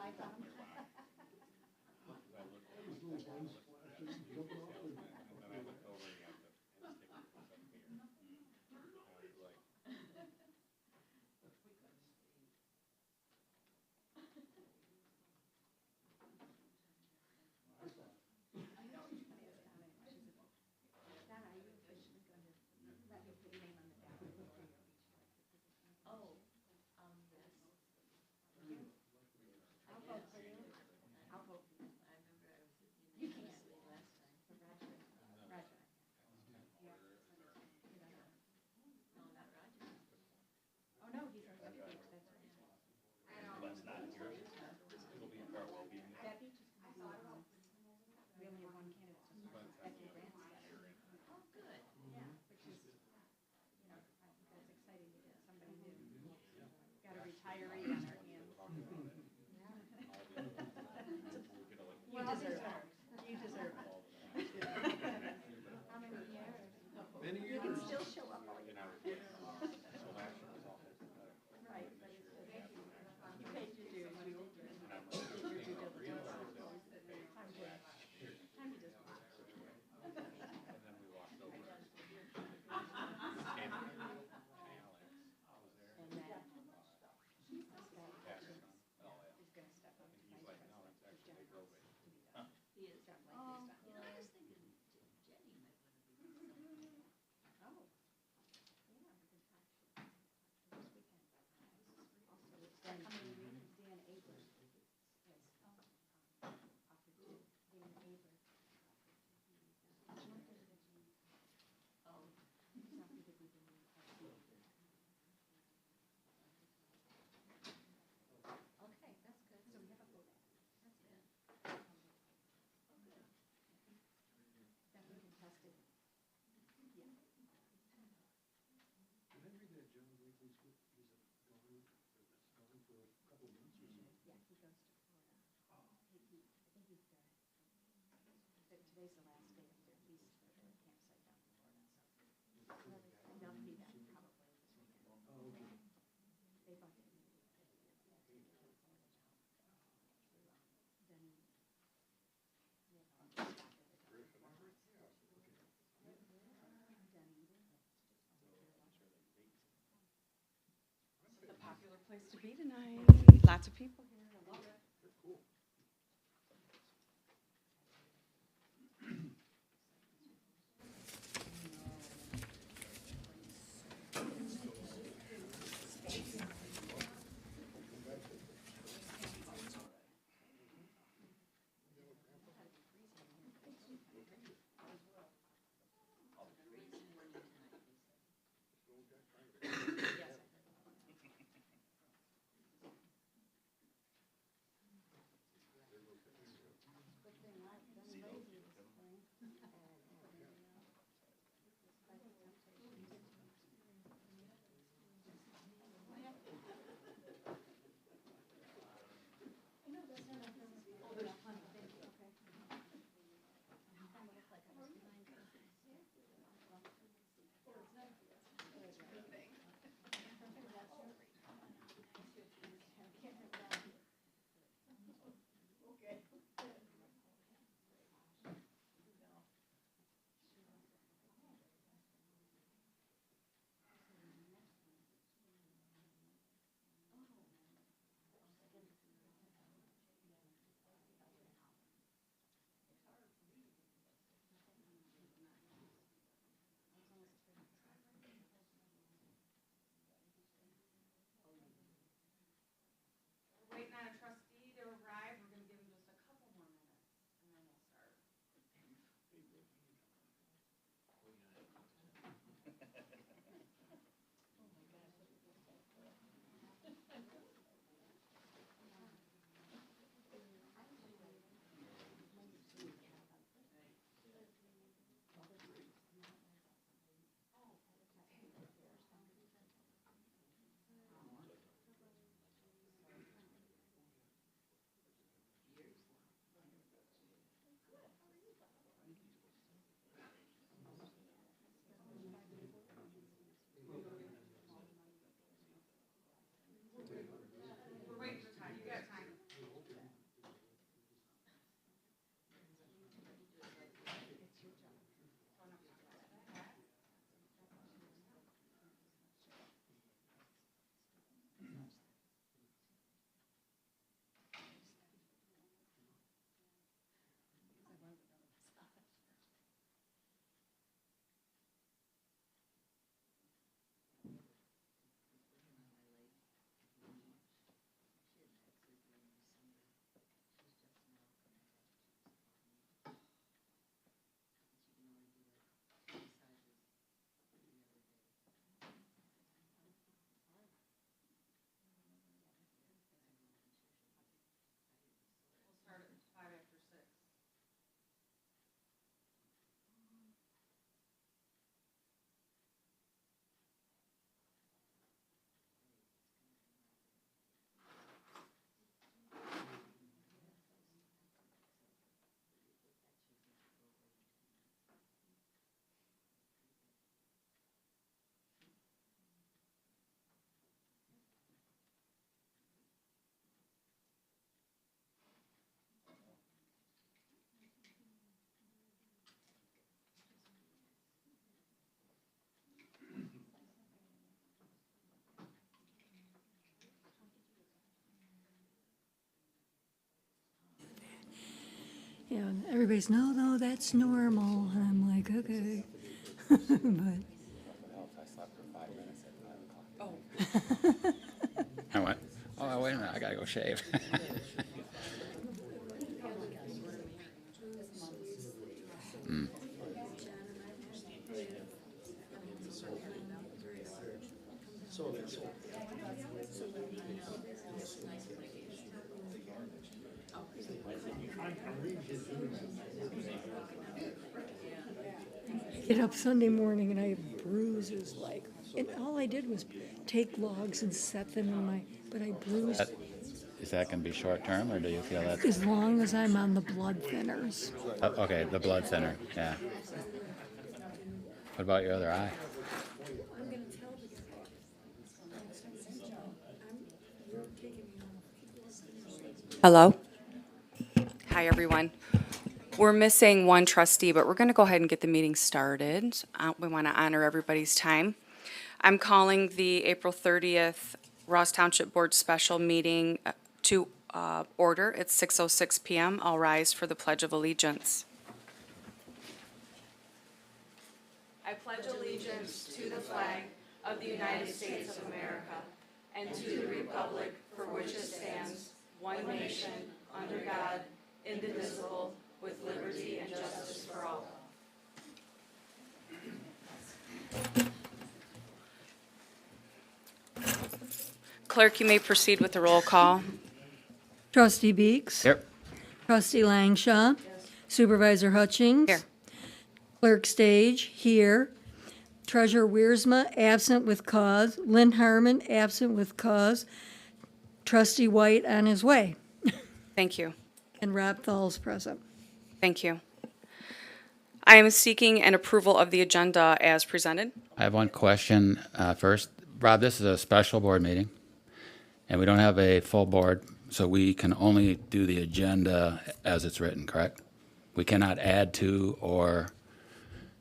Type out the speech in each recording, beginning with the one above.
five of them. Donna, are you officially going to let me put your name on the ballot before you reach elected position? Oh, yes. I'll vote for you. I'll vote for you. I remember I was You can't. unanimously last time. For Roger. Roger. Yeah. You don't know. No, not Roger. Oh, no, he's in Debbie Beach, that's right. That's not yours. It'll be our well-being. Debbie just gonna be, we only have one candidate so far, Becky Branstad. Oh, good. Yeah, which is, I think that's exciting to get somebody new. Got a retiree on our hands. You deserve it. You deserve it. How many years? Many You can still show up all And year. I was getting, so last year was awful. Right, but it's just, you paid your dues, you did your, And I'm you like, did your due real diligence. hard to Time to just watch. And then we walked over. Came in, Alex was there. And then, this guy, Pastor, oh, yeah. is gonna step up to He's vice like, no, president. it's actually probate. To be done. He is. John Oh, Blakely's done. I was thinking Jenny might want to be something. Oh, yeah, we can talk this weekend. Also, it's Dan, Dan Aber has offered to, Dan Aber. Oh, He's offered to be the new RC. okay, that's good. So we have a vote. That's good. Definitely contested. Yeah. Did I read that John Blakely's, he's gone, gone for a couple of months or so? Yeah, he goes to Florida. I think he's there. Today's the last day of their lease for their campsite down in Florida, so. And they'll be back probably this weekend. Oh, okay. They bought it. Then, A popular place to be tonight. Lots of people here. I love it. Cool. And everybody's, no, that's normal. And I'm like, okay. But I went, oh, wait a minute, I gotta go shave. Mm. get up Sunday morning and I have bruises like, and all I did was take logs and set them in my, but I bruised That- Is that gonna be short-term, or do you feel that? as long as I'm on the blood thinners. Okay, the blood center, yeah. What about your other eye? I'm gonna tell the guy. Hello? Hi, everyone. We're missing one trustee, but we're going to go ahead and get the meeting started. We want to honor everybody's time. I'm calling the April 30th Ross Township Board Special Meeting to order. It's 6:06 PM. I'll rise for the Pledge of Allegiance. I pledge allegiance to the flag of the United States of America and to the republic for which it stands, one nation, under God, indivisible, with liberty and justice for all. Clerk, you may proceed with the roll call. Trustee Beeks? Here. Trustee Langshaw? Supervisor Hutchings? Here. Clerk Stage, here. Treasurer Wiersma, absent with cause. Lynn Harmon, absent with cause. Trustee White on his way. Thank you. And Rob Thalls present. Thank you. I am seeking an approval of the agenda as presented. I have one question first. Rob, this is a special board meeting, and we don't have a full board, so we can only do the agenda as it's written, correct? We cannot add to or,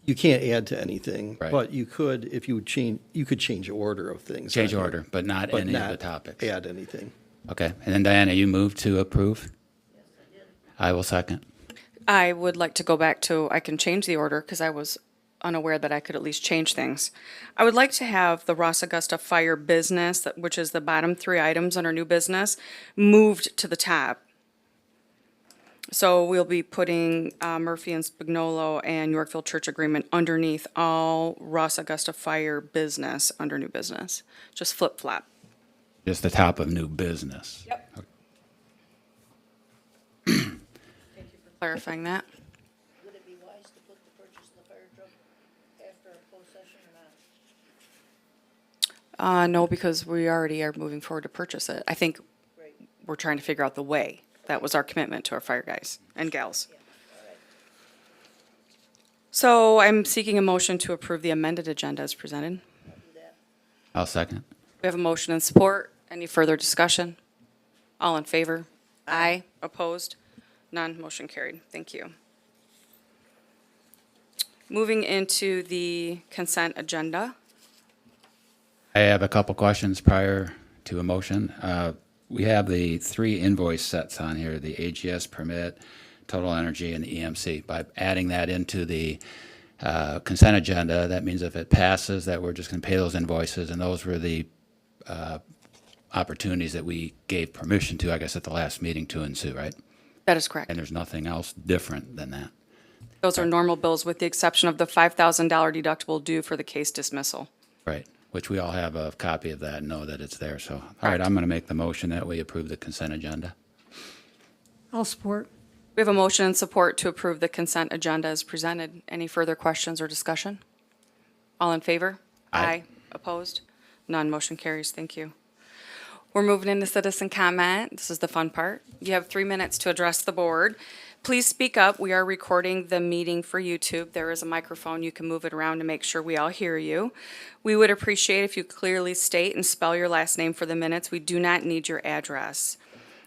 You can't add to anything, Right. but you could, if you would change, you could change order of things. change on here, order, but not but any of the not topics. add anything. Okay, and then Diana, you move to approve? I will second. I would like to go back to, I can change the order because I was unaware that I could at least change things. I would like to have the Ross Augusta Fire Business, which is the bottom three items under new business, moved to the top. So we'll be putting Murphy and Spagnolo and Yorkville Church Agreement underneath all Ross Augusta Fire Business under new business. Just flip flop. Just the top of new business. Yep. Okay. Clarifying that. Would it be wise to put the purchase of the fire truck after a closed session or not? No, because we already are moving forward to purchase it. I think Right, we're trying to figure out the way. That was our commitment to our fire guys and gals. yeah, all right. So I'm seeking a motion to approve the amended agenda as presented. I'll do that. I'll second. We have a motion and support. Any further discussion? All in favor? Aye. Opposed? None. Motion carried. Thank you. Moving into the consent agenda. I have a couple questions prior to a motion. We have the three invoice sets on here, the AGS permit, Total Energy, and the EMC. By adding that into the consent agenda, that means if it passes, that we're just going to pay those invoices, and those were the opportunities that we gave permission to, I guess, at the last meeting to ensue, right? That is correct. And there's nothing else different than that. Those are normal bills with the exception of the $5,000 deductible due for the case dismissal. Right, which we all have a copy of that and know that it's there. So, all right, I'm going to make the motion that we approve the consent agenda. I'll support. We have a motion and support to approve the consent agenda as presented. Any further questions or discussion? All in favor? Aye. Opposed? None. Motion carries. Thank you. We're moving into citizen comment. This is the fun part. You have 3 minutes to address the board. Please speak up. We are recording the meeting for YouTube. There is a microphone. You can move it around to make sure we all hear you. We would appreciate if you clearly state and spell your last name for the minutes. We do not need your address.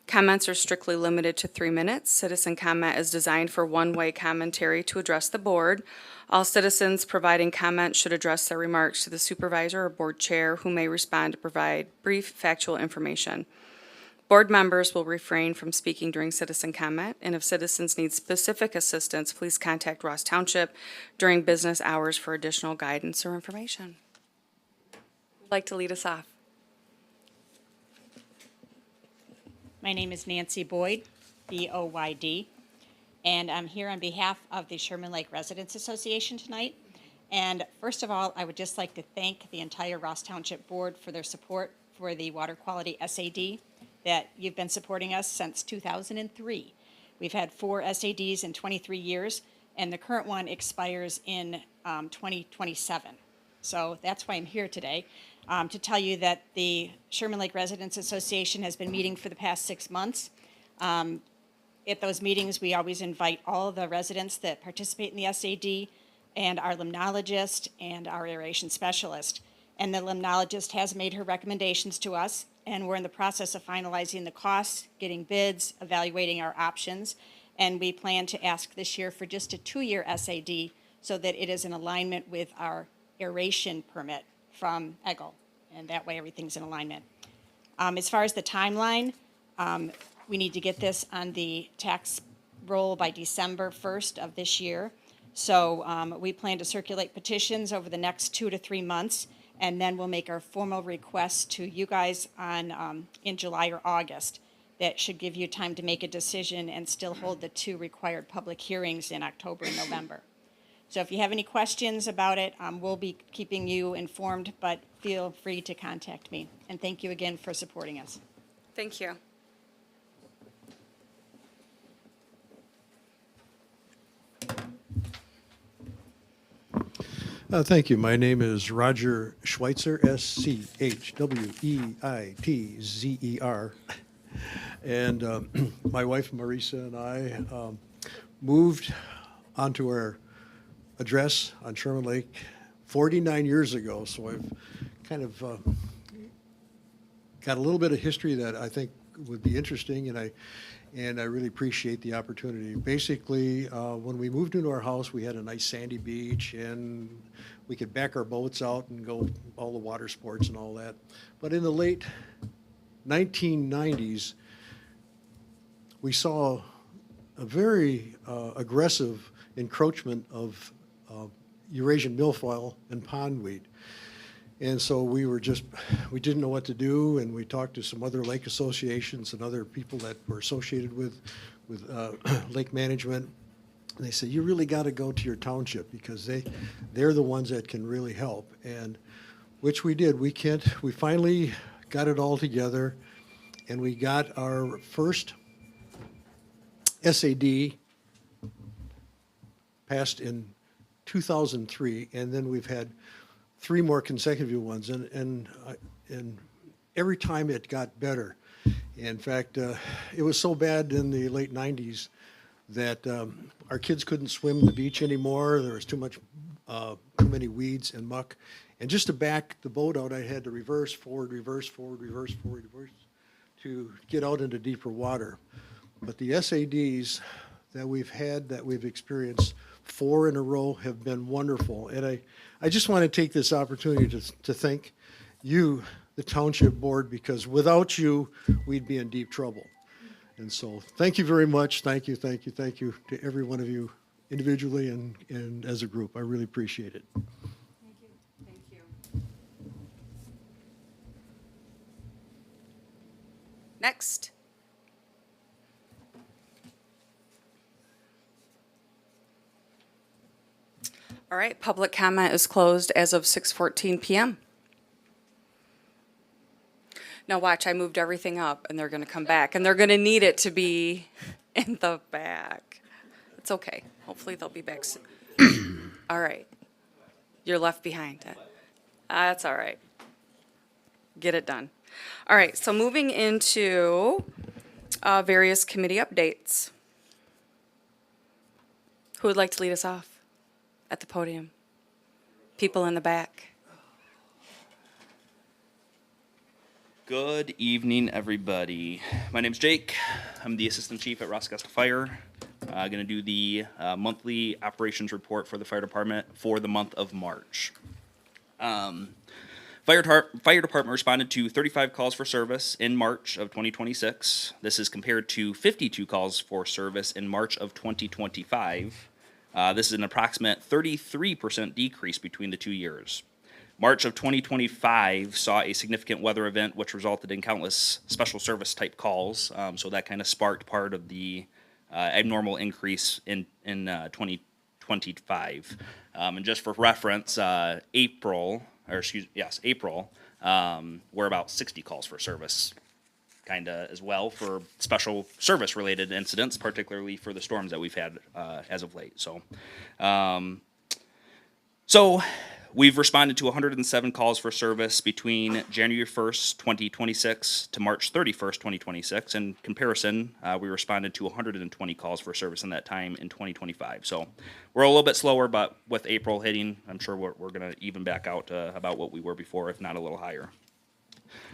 Comments are strictly limited to 3 minutes. Citizen comment is designed for one-way commentary to address the board. All citizens providing comments should address their remarks to the supervisor or board chair, who may respond to provide brief factual information. Board members will refrain from speaking during citizen comment, and if citizens need specific assistance, please contact Ross Township during business hours for additional guidance or information. Who'd like to lead us off? My name is Nancy Boyd, B-O-Y-D, and I'm here on behalf of the Sherman Lake Residents Association tonight. And first of all, I would just like to thank the entire Ross Township Board for their support for the Water Quality SAD, that you've been supporting us since 2003. We've had 4 SADs in 23 years, and the current one expires in 2027. So that's why I'm here today, to tell you that the Sherman Lake Residents Association has been meeting for the past 6 months. At those meetings, we always invite all the residents that participate in the SAD and our limnologist and our aeration specialist. And the limnologist has made her recommendations to us, and we're in the process of finalizing the costs, getting bids, evaluating our options, and we plan to ask this year for just a 2-year SAD so that it is in alignment with our aeration permit from EGLE, and that way everything's in alignment. As far as the timeline, we need to get this on the tax roll by December 1st of this year. So we plan to circulate petitions over the next 2 to 3 months, and then we'll make our formal request to you guys on in July or August. That should give you time to make a decision and still hold the 2 required public hearings in October and November. So if you have any questions about it, we'll be keeping you informed, but feel free to contact me. And thank you again for supporting us. Thank you. Thank you. My name is Roger Schweitzer, Schweitzer. And my wife Marisa and I moved onto our address on Sherman Lake 49 years ago. So I've kind of got a little bit of history that I think would be interesting, and I really appreciate the opportunity. Basically, when we moved into our house, we had a nice sandy beach, and we could back our boats out and go all the water sports and all that. But in the late 1990s, we saw a very aggressive encroachment of Eurasian milfoil and pondweed. And so we didn't know what to do, and we talked to some other lake associations and other people that were associated with lake management. And they said, you really got to go to your township because they're the ones that can really help. And which we did. We finally got it all together, and we got our first SAD passed in 2003, and then we've had 3 more consecutive ones, and every time it got better. In fact, it was so bad in the late 90s that our kids couldn't swim the beach anymore. There was too many weeds and muck. And just to back the boat out, I had to reverse, forward, reverse, forward, reverse, forward, reverse to get out into deeper water. But the SADs that we've experienced 4 in a row have been wonderful. And I just want to take this opportunity to thank you, the Township Board, because without you, we'd be in deep trouble. And so thank you very much. Thank you to every one of you individually and as a group. I really appreciate it. Thank you. Next. All right, public comment is closed as of 6:14 p.m. Now watch, I moved everything up, and they're going to come back, and they're going to need it to be in the back. It's okay. Hopefully they'll be back soon. All right. You're left behind. That's all right. Get it done. All right, so moving into various committee updates. Who would like to lead us off at the podium? People in the back. Good evening, everybody. My name's Jake. I'm the Assistant Chief at Ross Augusta Fire. Going to do the monthly operations report for the fire department for the month of March. Fire department responded to 35 calls for service in March of 2026. This is compared to 52 calls for service in March of 2025. This is an approximate 33% decrease between the 2 years. March of 2025 saw a significant weather event which resulted in countless special service type calls. So that kind of sparked part of the abnormal increase in 2025. And just for reference, April, were about 60 calls for service, kind of as well for special service related incidents, particularly for the storms that we've had as of late. So we've responded to 107 calls for service between January 1st, 2026 to March 31st, 2026. In comparison, we responded to 120 calls for service in that time in 2025. So we're a little bit slower, but with April hitting, I'm sure we're going to even back out about what we were before, if not a little higher.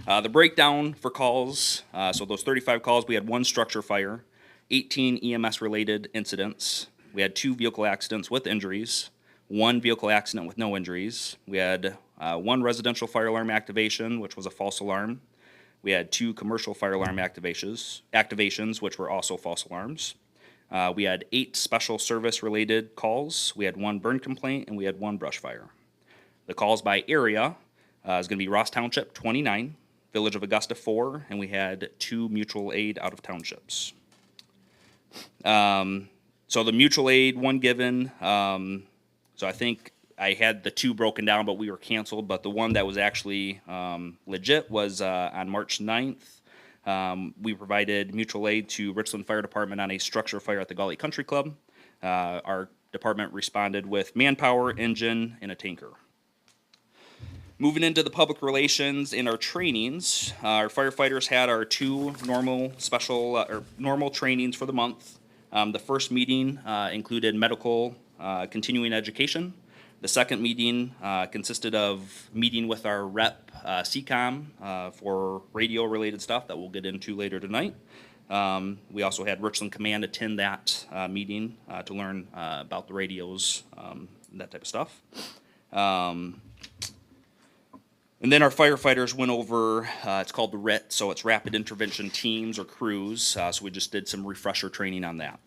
The breakdown for calls, so those 35 calls, we had 1 structure fire, 18 EMS-related incidents. We had 2 vehicle accidents with injuries, 1 vehicle accident with no injuries. We had 1 residential fire alarm activation, which was a false alarm. We had 2 commercial fire alarm activations, which were also false alarms. We had 8 special service-related calls. We had 1 burn complaint, and we had 1 brush fire. The calls by area is going to be Ross Township, 29, Village of Augusta, 4, and we had 2 mutual aid out of townships. So the mutual aid, 1 given. So I think I had the 2 broken down, but we were canceled. But the one that was actually legit was on March 9th. We provided mutual aid to Richland Fire Department on a structure fire at the Gully Country Club. Our department responded with manpower, engine, and a tanker. Moving into the public relations and our trainings, our firefighters had our 2 normal trainings for the month. The first meeting included medical continuing education. The second meeting consisted of meeting with our rep, CCOM, for radio-related stuff that we'll get into later tonight. We also had Richland Command attend that meeting to learn about the radios, that type of stuff. And then our firefighters went over, it's called the RIT, so it's Rapid Intervention Teams or Crews. So we just did some refresher training on that.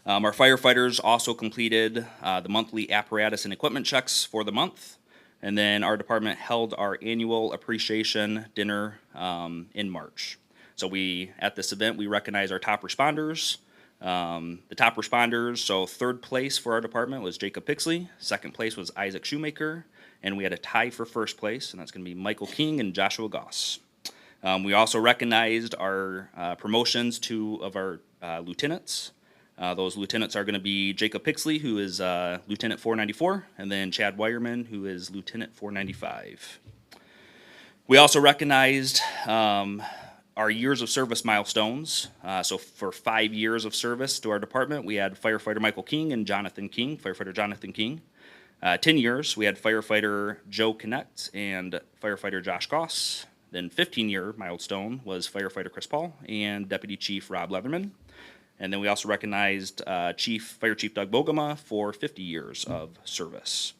Our firefighters also completed the monthly apparatus and equipment checks for the month. And then our department held our annual appreciation dinner in March. So at this event, we recognize our top responders. The top responders, so 3rd place for our department was Jacob Pixley. 2nd place was Isaac Shoemaker. And we had a tie for 1st place, and that's going to be Michael King and Joshua Goss. We also recognized our promotions of our lieutenants. Those lieutenants are going to be Jacob Pixley, who is Lieutenant 494, and then Chad Wireman, who is Lieutenant 495. We also recognized our years of service milestones. So for 5 years of service to our department, we had firefighter Michael King and firefighter Jonathan King. 10 years, we had firefighter Joe Connect and firefighter Josh Goss. Then 15-year milestone was firefighter Chris Paul and Deputy Chief Rob Leatherman. And then we also recognized Fire Chief Doug Bogema for 50 years of service.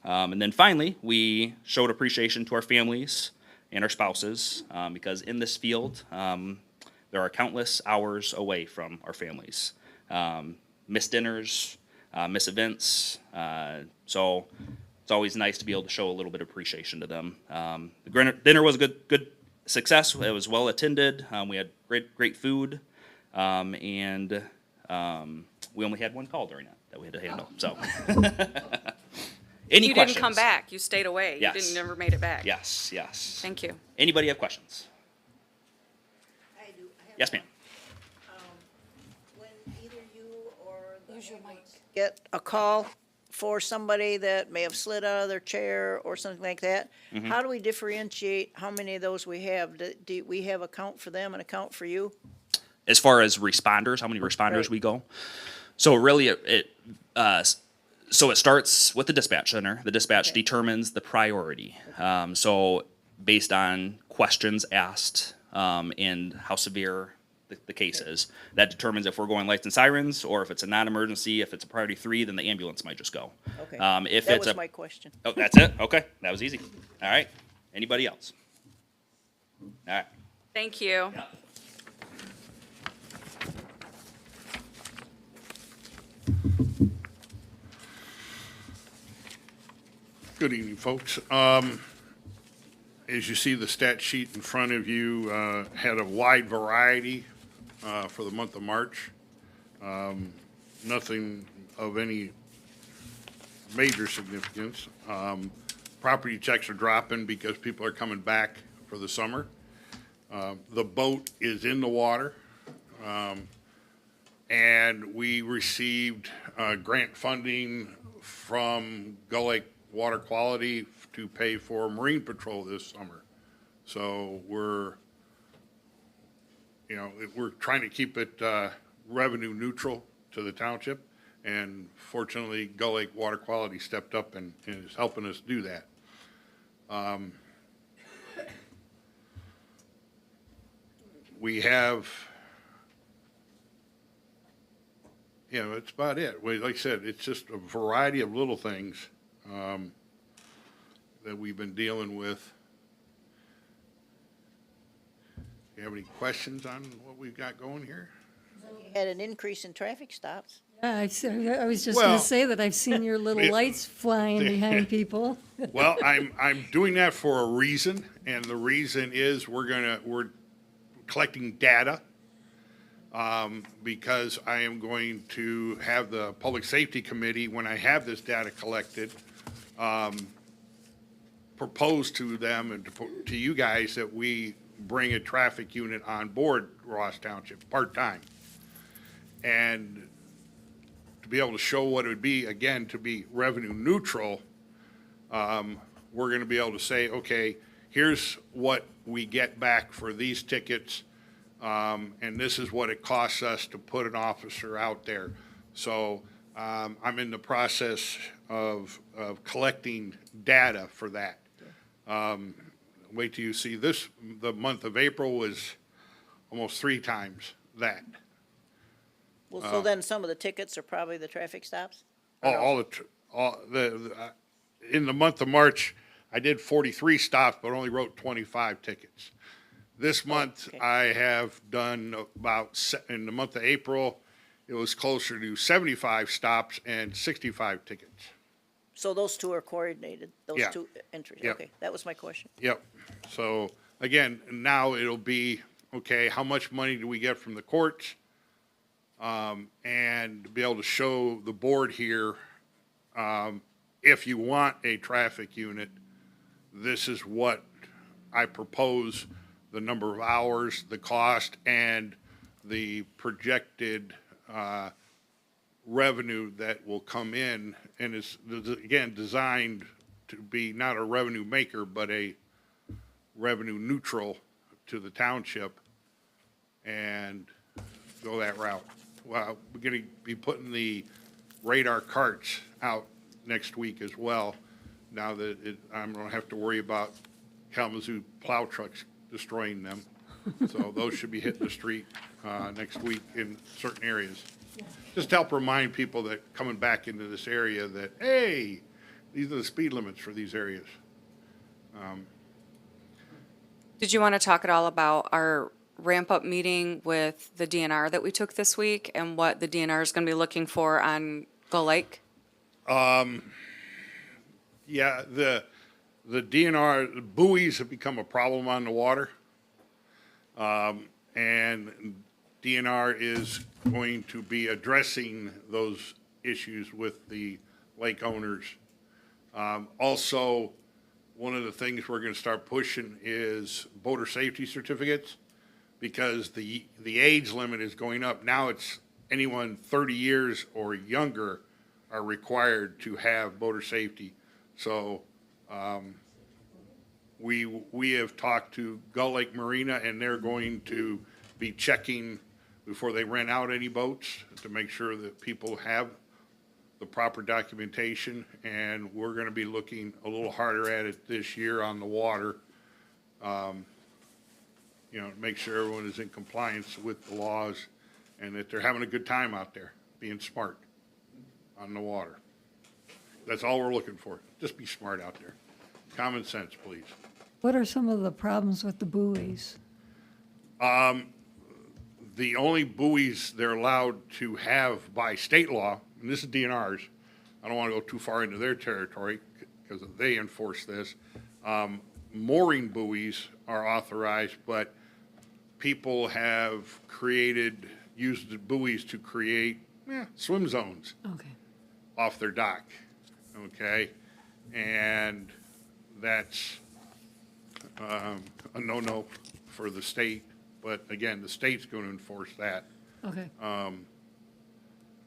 And then finally, we showed appreciation to our families and our spouses because in this field, there are countless hours away from our families. Missed dinners, missed events. So it's always nice to be able to show a little bit of appreciation to them. The dinner was a good success. It was well attended. We had great food. And we only had 1 call during that we had to handle. So, any You questions? didn't come back. You stayed away. Yes. You never made it back. Yes. Thank you. Anybody have questions? I do. I have Yes, ma'am. When either you or the get a call for somebody that may have slid out of their chair or something like that, how do we differentiate how many of those we have? Do we have a count for them and a count for you? As far as responders, how many responders Right. we go? So really, it starts with the dispatch center. The dispatch Okay. determines the priority. So based on questions asked and how severe the case is. That determines if we're going lights and sirens, or if it's a non-emergency. If it's a priority 3, then the ambulance might just go. Okay. If That it's was a, my question. oh, that's it? Okay, that was easy. All right. Anybody else? All right. Thank you. Good evening, folks. As you see, the stat sheet in front of you had a wide variety for the month of March. Nothing of any major significance. Property checks are dropping because people are coming back for the summer. The boat is in the water. And we received grant funding from Gull Lake Water Quality to pay for Marine Patrol this summer. So we're trying to keep it revenue neutral to the township. And fortunately, Gull Lake Water Quality stepped up and is helping us do that. We have, that's about it. Like I said, it's just a variety of little things that we've been dealing with. You have any questions on what we've got going here? Had an increase in traffic stops. Yeah, I was just Well, gonna say that I've seen your little it- lights flying behind people. Well, I'm doing that for a reason, and the reason is we're collecting data, because I am going to have the Public Safety Committee, when I have this data collected, propose to them and to you guys that we bring a traffic unit on board Ross Township, part-time. And to be able to show what it would be, again, to be revenue neutral, we're gonna be able to say, okay, here's what we get back for these tickets, and this is what it costs us to put an officer out there. So, I'm in the process of collecting data for that. Wait till you see this, the month of April was almost 3 times that. Well, so then some of the tickets are probably the traffic stops? In the month of March, I did 43 stops, but only wrote 25 tickets. This month, okay. I have done in the month of April, it was closer to 75 stops and 65 tickets. So those two are coordinated, those Yeah. two entries? Yep. Okay, that was my question. Yep. So again, now it'll be, okay, how much money do we get from the courts? And be able to show the board here, if you want a traffic unit, this is what I propose, the number of hours, the cost, and the projected revenue that will come in, and it's, again, designed to be not a revenue maker, but a revenue neutral to the township, and go that route. Well, we're gonna be putting the radar carts out next week as well, now that I'm gonna have to worry about Kalamazoo plow trucks destroying them. So those should be hitting the street next week in certain areas. Just to help remind people that coming back into this area that, hey, these are the speed limits for these areas. Did you want to talk at all about our ramp-up meeting with the DNR that we took this week and what the DNR is going to be looking for on Gull Lake? Yeah, the DNR, the buoys have become a problem on the water. And DNR is going to be addressing those issues with the lake owners. Also, one of the things we're gonna start pushing is boater safety certificates, because the age limit is going up. Now it's anyone 30 years or younger are required to have boater safety. So, we have talked to Gull Lake Marina, and they're going to be checking before they rent out any boats to make sure that people have the proper documentation, and we're gonna be looking a little harder at it this year on the water. you know, make sure everyone is in compliance with the laws and that they're having a good time out there, being smart on the water. That's all we're looking for. Just be smart out there. Common sense, please. What are some of the problems with the buoys? The only buoys they're allowed to have by state law, and this is DNR's, I don't want to go too far into their territory because they enforce this. Mooring buoys are authorized, but people have used the buoys to create swim zones Okay. off their dock, okay? And that's a no-no for the state, but again, the state's going to enforce that Okay.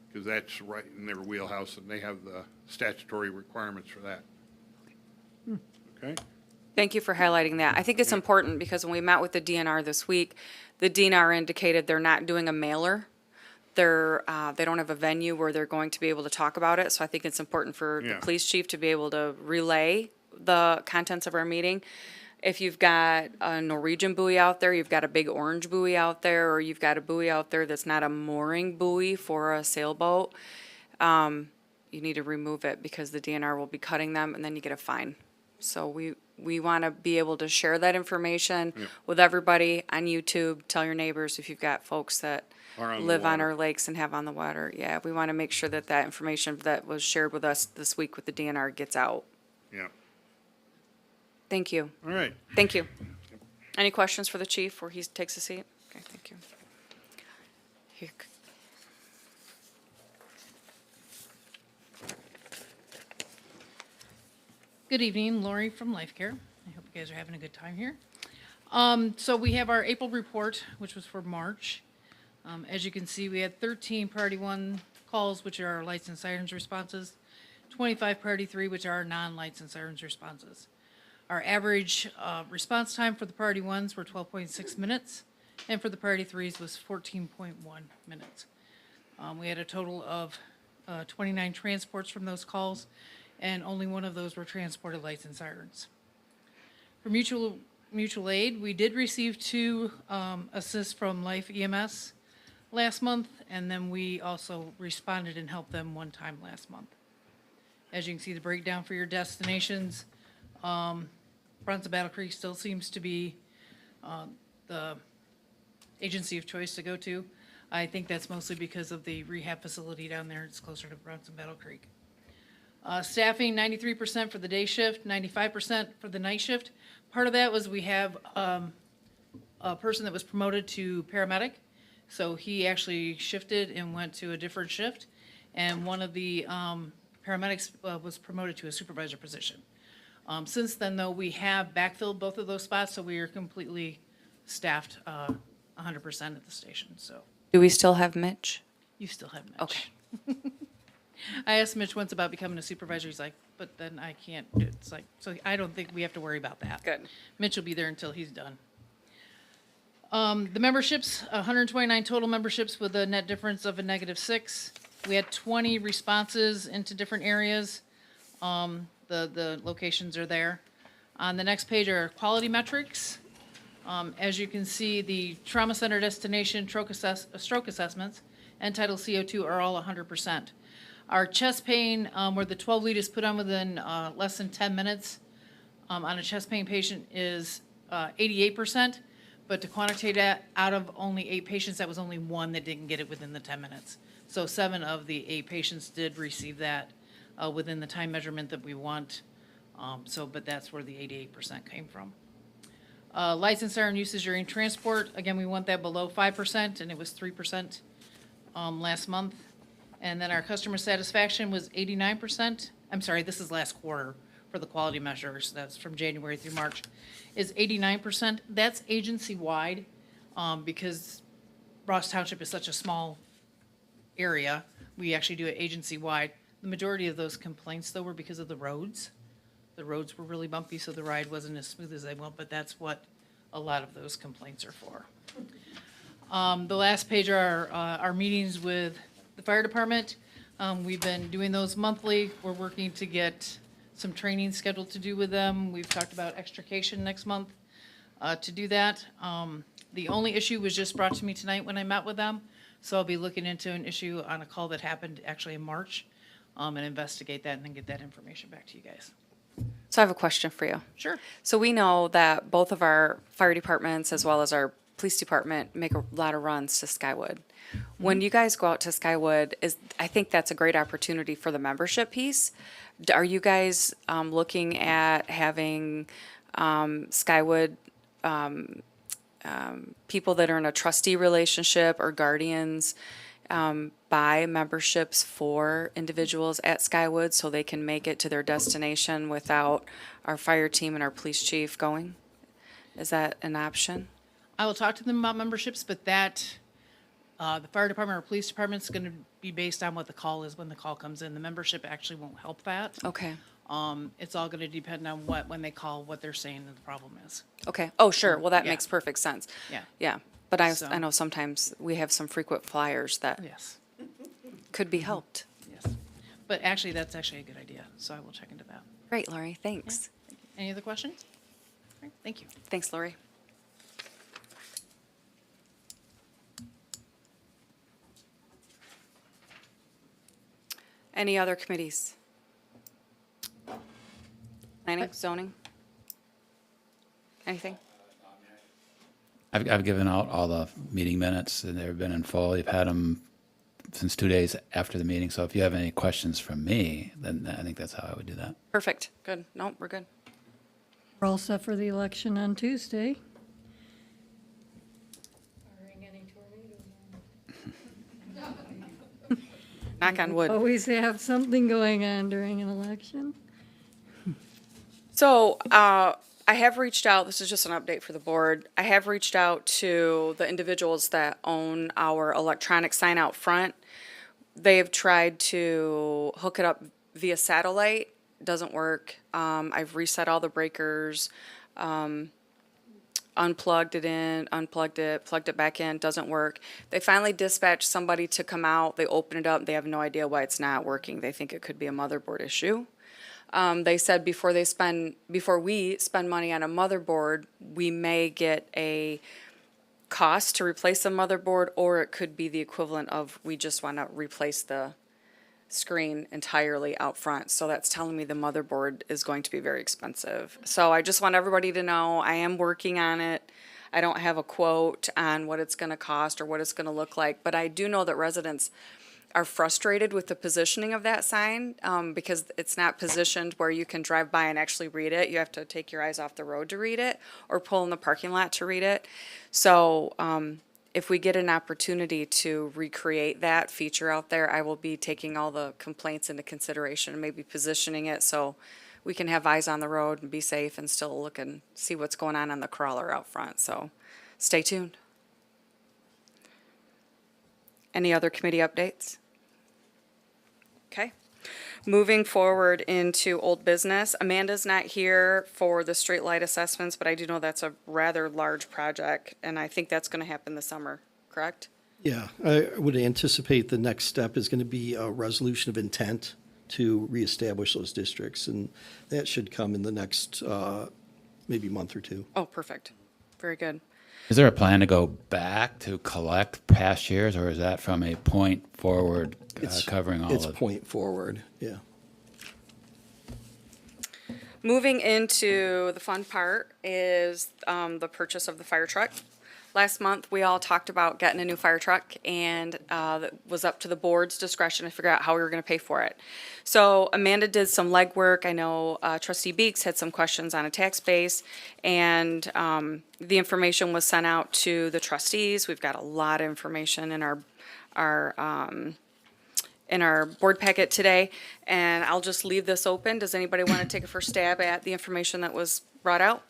because that's right in their wheelhouse and they have the statutory requirements for that. Okay? Thank you for highlighting that. I think it's important because when we met with the DNR this week, the DNR indicated they're not doing a mailer. They don't have a venue where they're going to be able to talk about it. So I think it's important for the Yeah. police chief to be able to relay the contents of our meeting. If you've got a Norwegian buoy out there, you've got a big orange buoy out there, or you've got a buoy out there that's not a mooring buoy for a sailboat, you need to remove it because the DNR will be cutting them and then you get a fine. So we want to be able to share that information with everybody on YouTube. Tell your neighbors if you've got folks that Are on the live on water. our lakes and have on the water. Yeah, we want to make sure that that information that was shared with us this week with the DNR gets out. Yeah. Thank you. All right. Thank you. Any questions for the chief before he takes a seat? Okay, thank you. Here. Good evening, Lori from Life Care. I hope you guys are having a good time here. So we have our April report, which was for March. As you can see, we had 13 priority 1 calls, which are our lights and sirens responses, 25 priority 3, which are our non-lights and sirens responses. Our average response time for the priority 1s were 12.6 minutes, and for the priority 3s was 14.1 minutes. We had a total of 29 transports from those calls, and only one of those were transported lights and sirens. For mutual aid, we did receive 2 assists from Life EMS last month, and then we also responded and helped them 1 time last month. As you can see, the breakdown for your destinations, Bronson Battle Creek still seems to be the agency of choice to go to. I think that's mostly because of the rehab facility down there. It's closer to Bronson Battle Creek. Staffing, 93% for the day shift, 95% for the night shift. Part of that was we have a person that was promoted to paramedic. So he actually shifted and went to a different shift. And one of the paramedics was promoted to a supervisor position. Since then, though, we have backfilled both of those spots, so we are completely staffed 100% at the station. So Do we still have Mitch? you still have Mitch. Okay. I asked Mitch once about becoming a supervisor. He's like, but then I can't. It's like, so I don't think we have to worry about that. Good. Mitch will be there until he's done. The memberships, 129 total memberships with a net difference of a -6. We had 20 responses into different areas. The locations are there. On the next page are quality metrics. As you can see, the trauma center destination stroke assessments and Title CO2 are all 100%. Our chest pain, where the 12 lead is put on within less than 10 minutes on a chest pain patient is 88%. But to quantitate that, out of only 8 patients, that was only 1 that didn't get it within the 10 minutes. So 7 of the 8 patients did receive that within the time measurement that we want. But that's where the 88% came from. Lights and siren usage during transport, again, we want that below 5%, and it was 3% last month. And then our customer satisfaction was 89%. I'm sorry, this is last quarter for the quality measures. That's from January through March, is 89%. That's agency-wide, because Ross Township is such a small area. We actually do it agency-wide. The majority of those complaints, though, were because of the roads. The roads were really bumpy, so the ride wasn't as smooth as they want, but that's what a lot of those complaints are for. The last page are our meetings with the fire department. We've been doing those monthly. We're working to get some training scheduled to do with them. We've talked about extrication next month. to do that. The only issue was just brought to me tonight when I met with them. So I'll be looking into an issue on a call that happened actually in March, and investigate that and then get that information back to you guys. So I have a question for you. Sure. So we know that both of our fire departments as well as our police department make a lot of runs to Skywood. When you guys go out to Skywood, I think that's a great opportunity for the membership piece. Are you guys looking at having Skywood people that are in a trustee relationship or guardians buy memberships for individuals at Skywood so they can make it to their destination without our fire team and our police chief going? Is that an option? I will talk to them about memberships, but that, the fire department or police department is going to be based on what the call is when the call comes in. The membership actually won't help that. Okay. It's all going to depend on when they call, what they're saying that the problem is. Okay. Oh, sure. Well, that Yeah. makes perfect sense. Yeah. Yeah. But I So- know sometimes we have some frequent flyers that Yes, could be helped. yes. But actually, that's actually a good idea, so I will check into that. Great, Lori. Thanks. Any other questions? All right, thank you. Thanks, Lori. Any other committees? Planning, zoning? Anything? I've given out all the meeting minutes, and they've been in full. You've had them since 2 days after the meeting, so if you have any questions from me, then I think that's how I would do that. Perfect. Good. No, we're good. We're all set for the election on Tuesday. Knock on wood. Always have something going on during an election. So, I have reached out, this is just an update for the board. I have reached out to the individuals that own our electronic sign out front. They've tried to hook it up via satellite, doesn't work. I've reset all the breakers, unplugged it, plugged it back in, doesn't work. They finally dispatched somebody to come out, they open it up, they have no idea why it's not working. They think it could be a motherboard issue. They said before we spend money on a motherboard, we may get a cost to replace the motherboard, or it could be the equivalent of we just want to replace the screen entirely out front. So that's telling me the motherboard is going to be very expensive. So I just want everybody to know I am working on it. I don't have a quote on what it's going to cost or what it's going to look like, but I do know that residents are frustrated with the positioning of that sign because it's not positioned where you can drive by and actually read it. You have to take your eyes off the road to read it or pull in the parking lot to read it. So if we get an opportunity to recreate that feature out there, I will be taking all the complaints into consideration and maybe positioning it so we can have eyes on the road and be safe and still look and see what's going on the crawler out front. So stay tuned. Any other committee updates? Okay. Moving forward into old business, Amanda's not here for the street light assessments, but I do know that's a rather large project, and I think that's gonna happen this summer, correct? Yeah, I would anticipate the next step is going to be a resolution of intent to reestablish those districts, and that should come in the next maybe month or two. Oh, perfect. Very good. Is there a plan to go back to collect past years, or is that from a point forward covering all It's of? point forward, yeah. Moving into the fun part is the purchase of the fire truck. Last month, we all talked about getting a new fire truck, and it was up to the board's discretion to figure out how we were going to pay for it. So Amanda did some legwork. I know Trustee Beeks had some questions on a tax base, and the information was sent out to the trustees. We've got a lot of information in our board packet today, and I'll just leave this open. Does anybody want to take a first stab at the information that was brought out?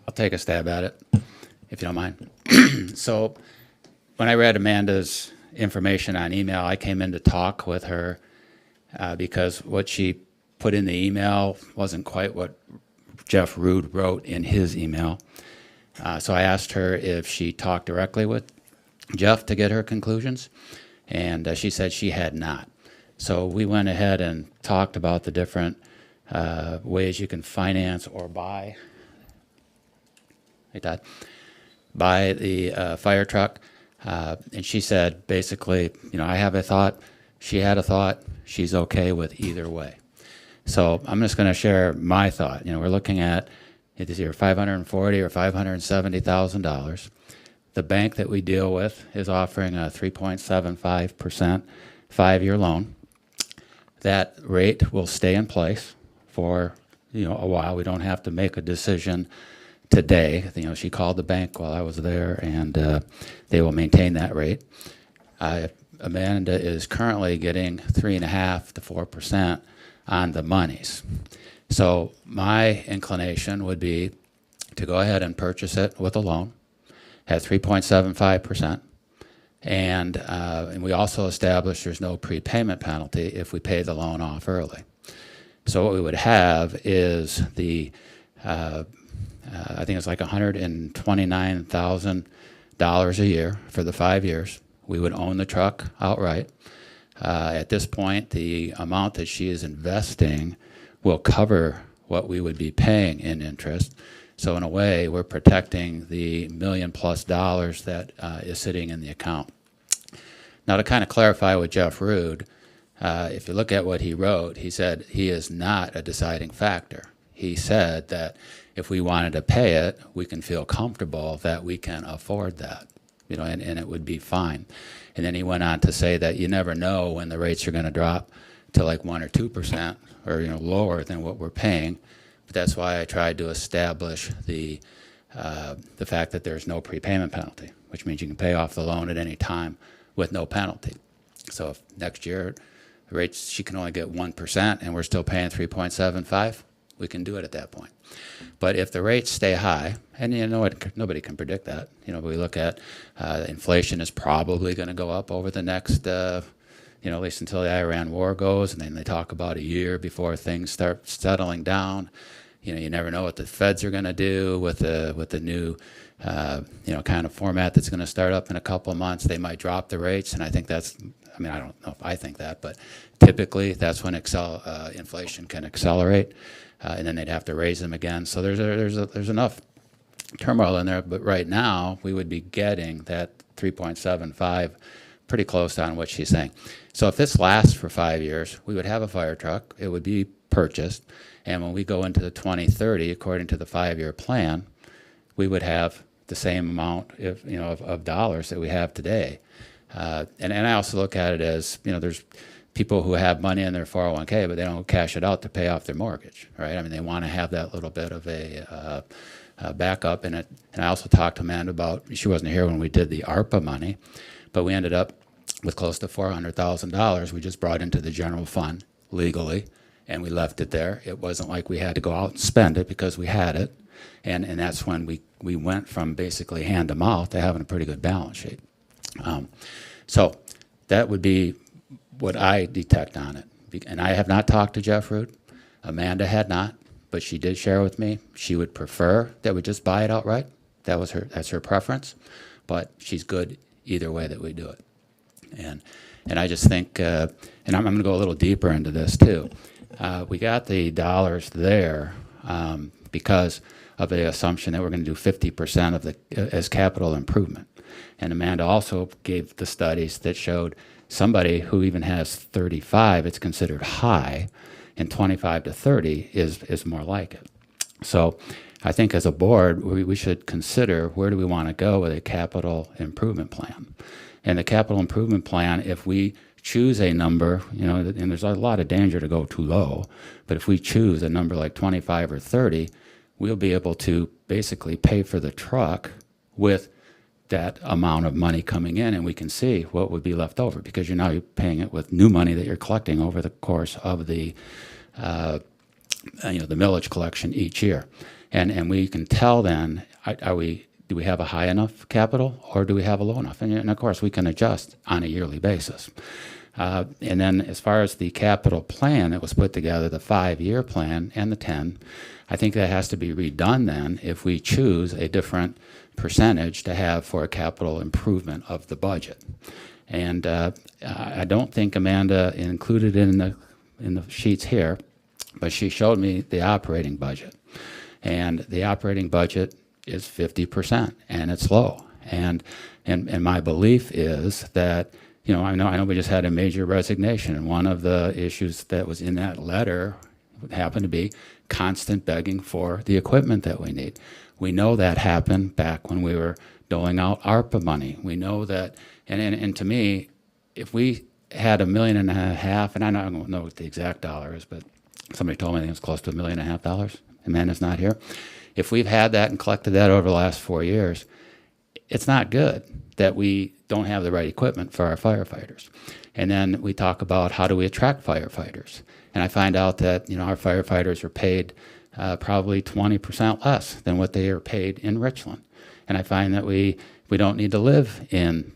I'll take a stab at it, if you don't mind. So when I read Amanda's information on email, I came in to talk with her because what she put in the email wasn't quite what Jeff Rude wrote in his email. So I asked her if she talked directly with Jeff to get her conclusions, and she said she had not. So we went ahead and talked about the different ways you can finance or buy Hey, Todd. Buy the fire truck. And she said, basically, I have a thought. She had a thought. She's okay with either way. So I'm just going to share my thought. We're looking at either $540,000 or $570,000. The bank that we deal with is offering a 3.75% 5-year loan. That rate will stay in place for a while. We don't have to make a decision today. She called the bank while I was there, and they will maintain that rate. Amanda is currently getting 3.5% to 4% on the monies. So my inclination would be to go ahead and purchase it with a loan at 3.75%. And we also established there's no prepayment penalty if we pay the loan off early. So what we would have is the, I think it's like $129,000 a year for the 5 years. We would own the truck outright. At this point, the amount that she is investing will cover what we would be paying in interest. So in a way, we're protecting the $1 million+ that is sitting in the account. Now, to kind of clarify with Jeff Rude, if you look at what he wrote, he said he is not a deciding factor. He said that if we wanted to pay it, we can feel comfortable that we can afford that, and it would be fine. And then he went on to say that you never know when the rates are going to drop to like 1 or 2% or lower than what we're paying. But that's why I tried to establish the fact that there's no prepayment penalty, which means you can pay off the loan at any time with no penalty. So if next year the rates, she can only get 1% and we're still paying 3.75, we can do it at that point. But if the rates stay high, and nobody can predict that. We look at inflation is probably going to go up over the next, at least until the Iran war goes, and then they talk about a year before things start settling down. You never know what the feds are going to do with the new, kind of format that's going to start up in a couple of months. They might drop the rates, and I think I don't know if I think that, but typically that's when inflation can accelerate, and then they'd have to raise them again. So there's enough turmoil in there, but right now we would be getting that 3.75 pretty close on what she's saying. So if this lasts for 5 years, we would have a fire truck. It would be purchased, and when we go into the 2030, according to the 5-year plan, we would have the same amount of dollars that we have today. And I also look at it as, there's people who have money in their 401k, but they don't cash it out to pay off their mortgage, right? I mean, they want to have that little bit of a backup in it. And I also talked to Amanda about, she wasn't here when we did the ARPA money, but we ended up with close to $400,000 we just brought into the general fund legally, and we left it there. It wasn't like we had to go out and spend it because we had it. And that's when we went from basically hand to mouth to having a pretty good balance sheet. So that would be what I detect on it. And I have not talked to Jeff Root. Amanda had not, but she did share with me she would prefer that we just buy it outright. That's her preference, but she's good either way that we do it. And I just think, and I'm going to go a little deeper into this too. We got the dollars there because of the assumption that we're going to do 50% of as capital improvement. And Amanda also gave the studies that showed somebody who even has 35, it's considered high, and 25 to 30 is more like it. So I think as a board, we should consider where do we want to go with a capital improvement plan. And the capital improvement plan, if we choose a number, and there's a lot of danger to go too low, but if we choose a number like 25 or 30, we'll be able to basically pay for the truck with that amount of money coming in, and we can see what would be left over, because you're paying it with new money that you're collecting over the course of the millage collection each year. And we can tell then, do we have a high enough capital or do we have a low enough? And of course, we can adjust on a yearly basis. And then as far as the capital plan that was put together, the 5-year plan and the 10, I think that has to be redone then if we choose a different percentage to have for a capital improvement of the budget. And I don't think Amanda included it in the sheets here, but she showed me the operating budget. And the operating budget is 50%, and it's low. And my belief is that, you know, I know we just had a major resignation, and one of the issues that was in that letter happened to be constant begging for the equipment that we need. We know that happened back when we were doling out ARPA money. We know that, and to me, if we had $1.5 million, and I don't know what the exact dollar is, but somebody told me I think it was close to $1.5 million. Amanda's not here. If we've had that and collected that over the last 4 years, it's not good that we don't have the right equipment for our firefighters. And then we talk about how do we attract firefighters. And I find out that, you know, our firefighters are paid probably 20% less than what they are paid in Richland. And I find that we don't need to live in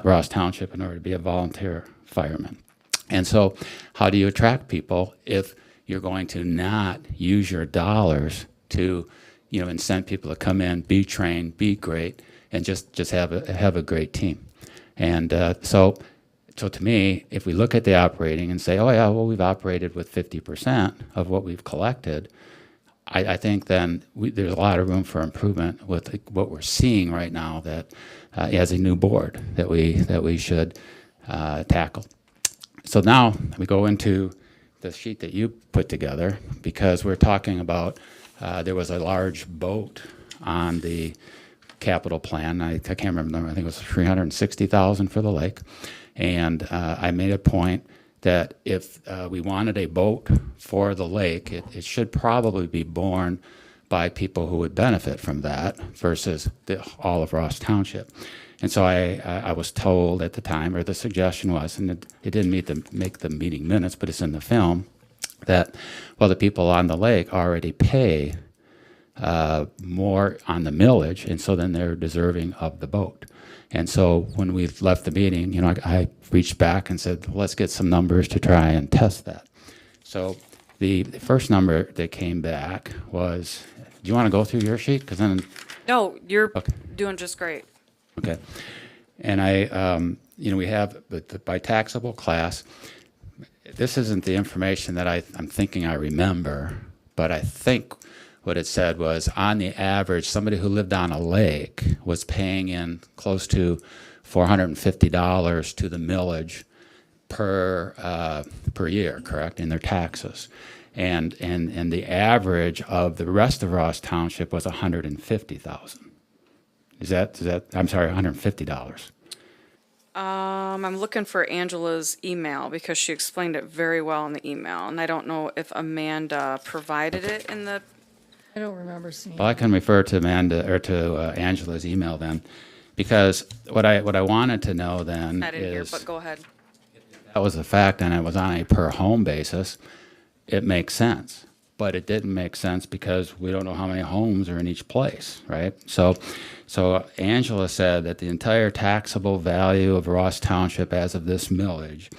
Ross Township in order to be a volunteer fireman. And so how do you attract people if you're going to not use your dollars to, you know, incent people to come in, be trained, be great, and just have a great team. And so to me, if we look at the operating and say, oh yeah, well, we've operated with 50% of what we've collected, I think then there's a lot of room for improvement with what we're seeing right now that as a new board that we should tackle. So now we go into the sheet that you put together, because we're talking about there was a large boat on the capital plan. I can't remember the number. I think it was $360,000 for the lake. And I made a point that if we wanted a boat for the lake, it should probably be borne by people who would benefit from that versus all of Ross Township. And so I was told at the time, or the suggestion was, and it didn't make the meeting minutes, but it's in the film, that, well, the people on the lake already pay more on the millage, and so then they're deserving of the boat. And so when we left the meeting, you know, I reached back and said, well, let's get some numbers to try and test that. So the first number that came back was, do you want to go through your sheet? Because then, No, you're okay. doing just great. Okay. And you know, we have by taxable class. This isn't the information that I'm thinking I remember, but I think what it said was, on the average, somebody who lived on a lake was paying in close to $450 to the millage per year, correct, in their taxes. And the average of the rest of Ross Township was $150,000. Is that, I'm sorry, $150. I'm looking for Angela's email because she explained it very well in the email, and I don't know if Amanda provided it in the. I don't remember seeing. Well, I can refer to Amanda or to Angela's email then, because what I wanted to know then Not in here, is, but go ahead. that was a fact, and it was on a per home basis. It makes sense, but it didn't make sense because we don't know how many homes are in each place, right? So Angela said that the entire taxable value of Ross Township as of this millage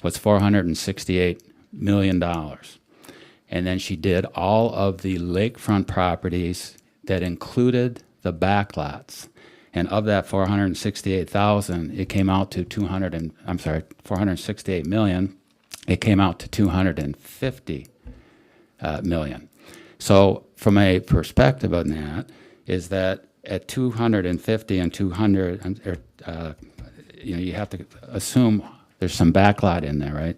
was $468 million. And then she did all of the lakefront properties that included the backlots. And of that 468,000, it came out to 468 million. It came out to 250 million. So from a perspective on that, is that at 250 and 200, you know, you have to assume there's some backlot in there, right?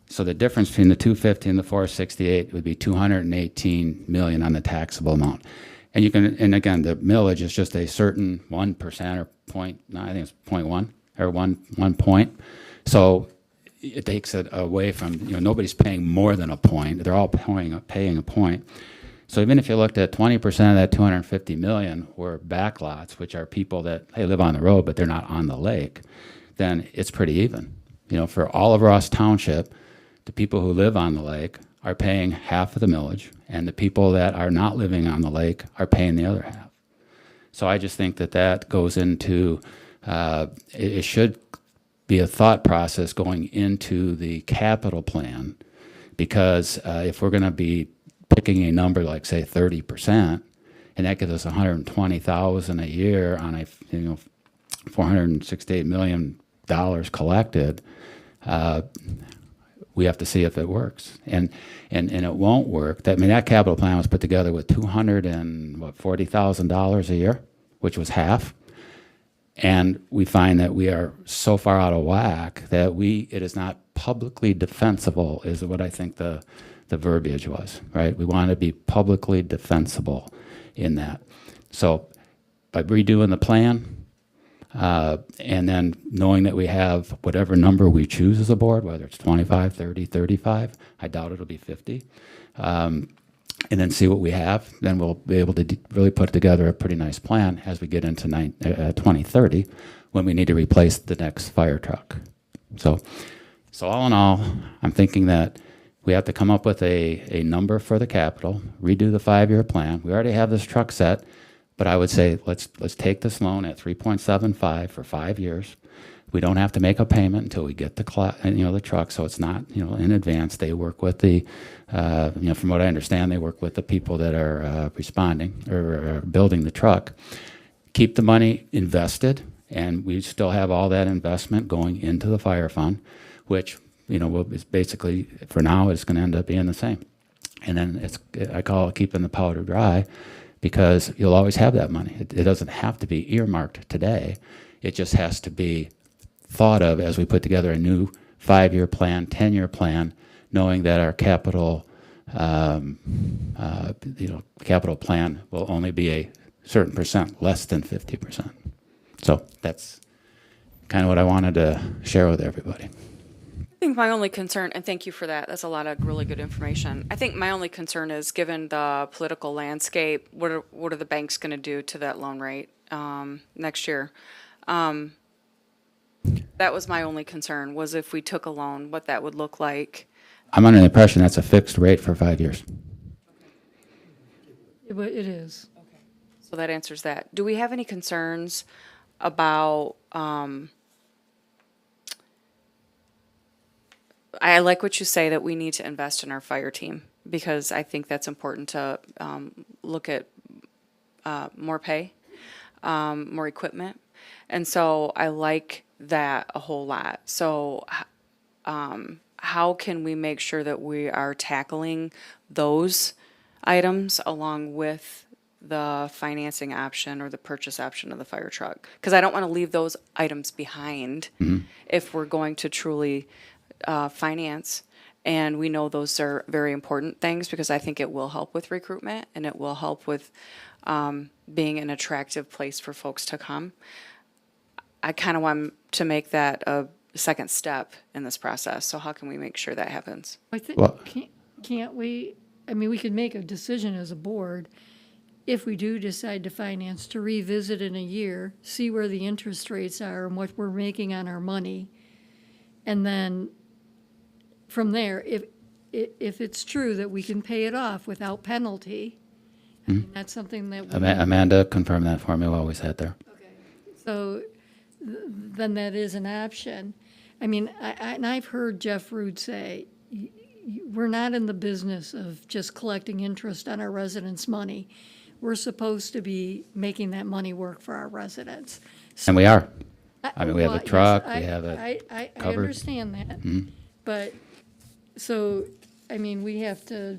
So the difference between the 250 and the 468 would be 218 million on the taxable amount. And you can, and again, the millage is just a certain 1% or point, no, I think it's 0.1 or one point. So it takes it away from, you know, nobody's paying more than a point. They're all paying a point. So even if you looked at 20% of that 250 million were backlots, which are people that, hey, live on the road, but they're not on the lake, then it's pretty even. You know, for all of Ross Township, the people who live on the lake are paying half of the millage, and the people that are not living on the lake are paying the other half. So I just think that goes into, it should be a thought process going into the capital plan, because if we're going to be picking a number like, say, 30%, and that gives us 120,000 a year on a, you know, $468 million collected, we have to see if it works. And it won't work. That capital plan was put together with $240,000 a year, which was half. And we find that we are so far out of whack that it is not publicly defensible, is what I think the verbiage was, right? We want to be publicly defensible in that. So by redoing the plan, and then knowing that we have whatever number we choose as a board, whether it's 25, 30, 35, I doubt it'll be 50, and then see what we have, then we'll be able to really put together a pretty nice plan as we get into 2030 when we need to replace the next fire truck. So all in all, I'm thinking that we have to come up with a number for the capital, redo the 5-year plan. We already have this truck set, but I would say let's take this loan at 3.75 for 5 years. We don't have to make a payment until we get the truck, so it's not in advance. They work with the from what I understand, they work with the people that are responding or building the truck. Keep the money invested, and we still have all that investment going into the fire fund, which is basically for now is going to end up being the same. And then I call it keeping the powder dry, because you'll always have that money. It doesn't have to be earmarked today. It just has to be thought of as we put together a new 5-year plan, 10-year plan, knowing that our capital plan will only be a certain percent, less than 50%. So that's kind of what I wanted to share with everybody. I think my only concern, and thank you for that, that's a lot of really good information. I think my only concern is, given the political landscape, what are the banks going to do to that loan rate next year? That was my only concern, was if we took a loan, what that would look like. I'm under the impression that's a fixed rate for 5 years. It is. So that answers that. Do we have any concerns about, I like what you say, that we need to invest in our fire team, because I think that's important to look at more pay, more equipment. And so I like that a whole lot. So how can we make sure that we are tackling those items along with the financing option or the purchase option of the fire truck? Because I don't want to leave those items behind if we're going to truly finance. And we know those are very important things, because I think it will help with recruitment, and it will help with being an attractive place for folks to come. I kind of want to make that a second step in this process. So how can we make sure that happens? I think, Well- can't we, we could make a decision as a board, if we do decide to finance, to revisit in a year, see where the interest rates are and what we're making on our money. And then from there, if it's true that we can pay it off without penalty, that's something that we. Amanda confirmed that for me while we sat there. So then that is an option. And I've heard Jeff Rude say, we're not in the business of just collecting interest on our residents' money. We're supposed to be making that money work for our residents. And we are. We have Well, a truck, yes, we have it I covered. understand that. But, so, we have to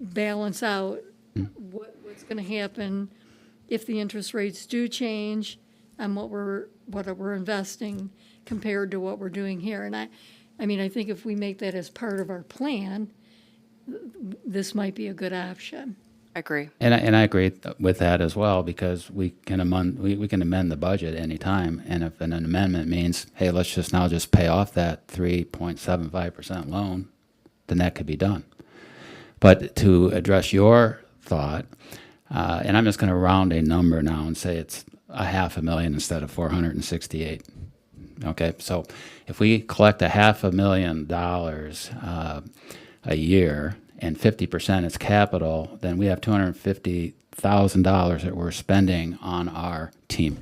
balance out what's gonna happen if the interest rates do change and what we're investing compared to what we're doing here. And I think if we make that as part of our plan, this might be a good option. I agree. And I agree with that as well, because we can amend the budget anytime. And if an amendment means, hey, let's just pay off that 3.75% loan, then that could be done. But to address your thought, and I'm just going to round a number now and say it's $500,000 instead of 468. Okay, so if we collect $500,000 a year, and 50% is capital, then we have $250,000 that we're spending on our team.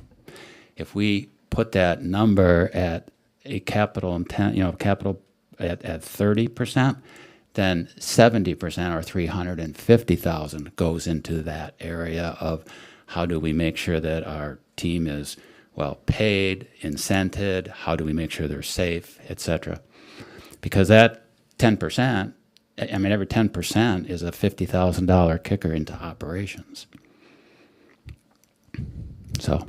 If we put that number at a capital at 30%, then 70% or $350,000 goes into that area of how do we make sure that our team is well paid, incented, how do we make sure they're safe, etc. Because that 10%, I mean, every 10% is a $50,000 kicker into operations. So,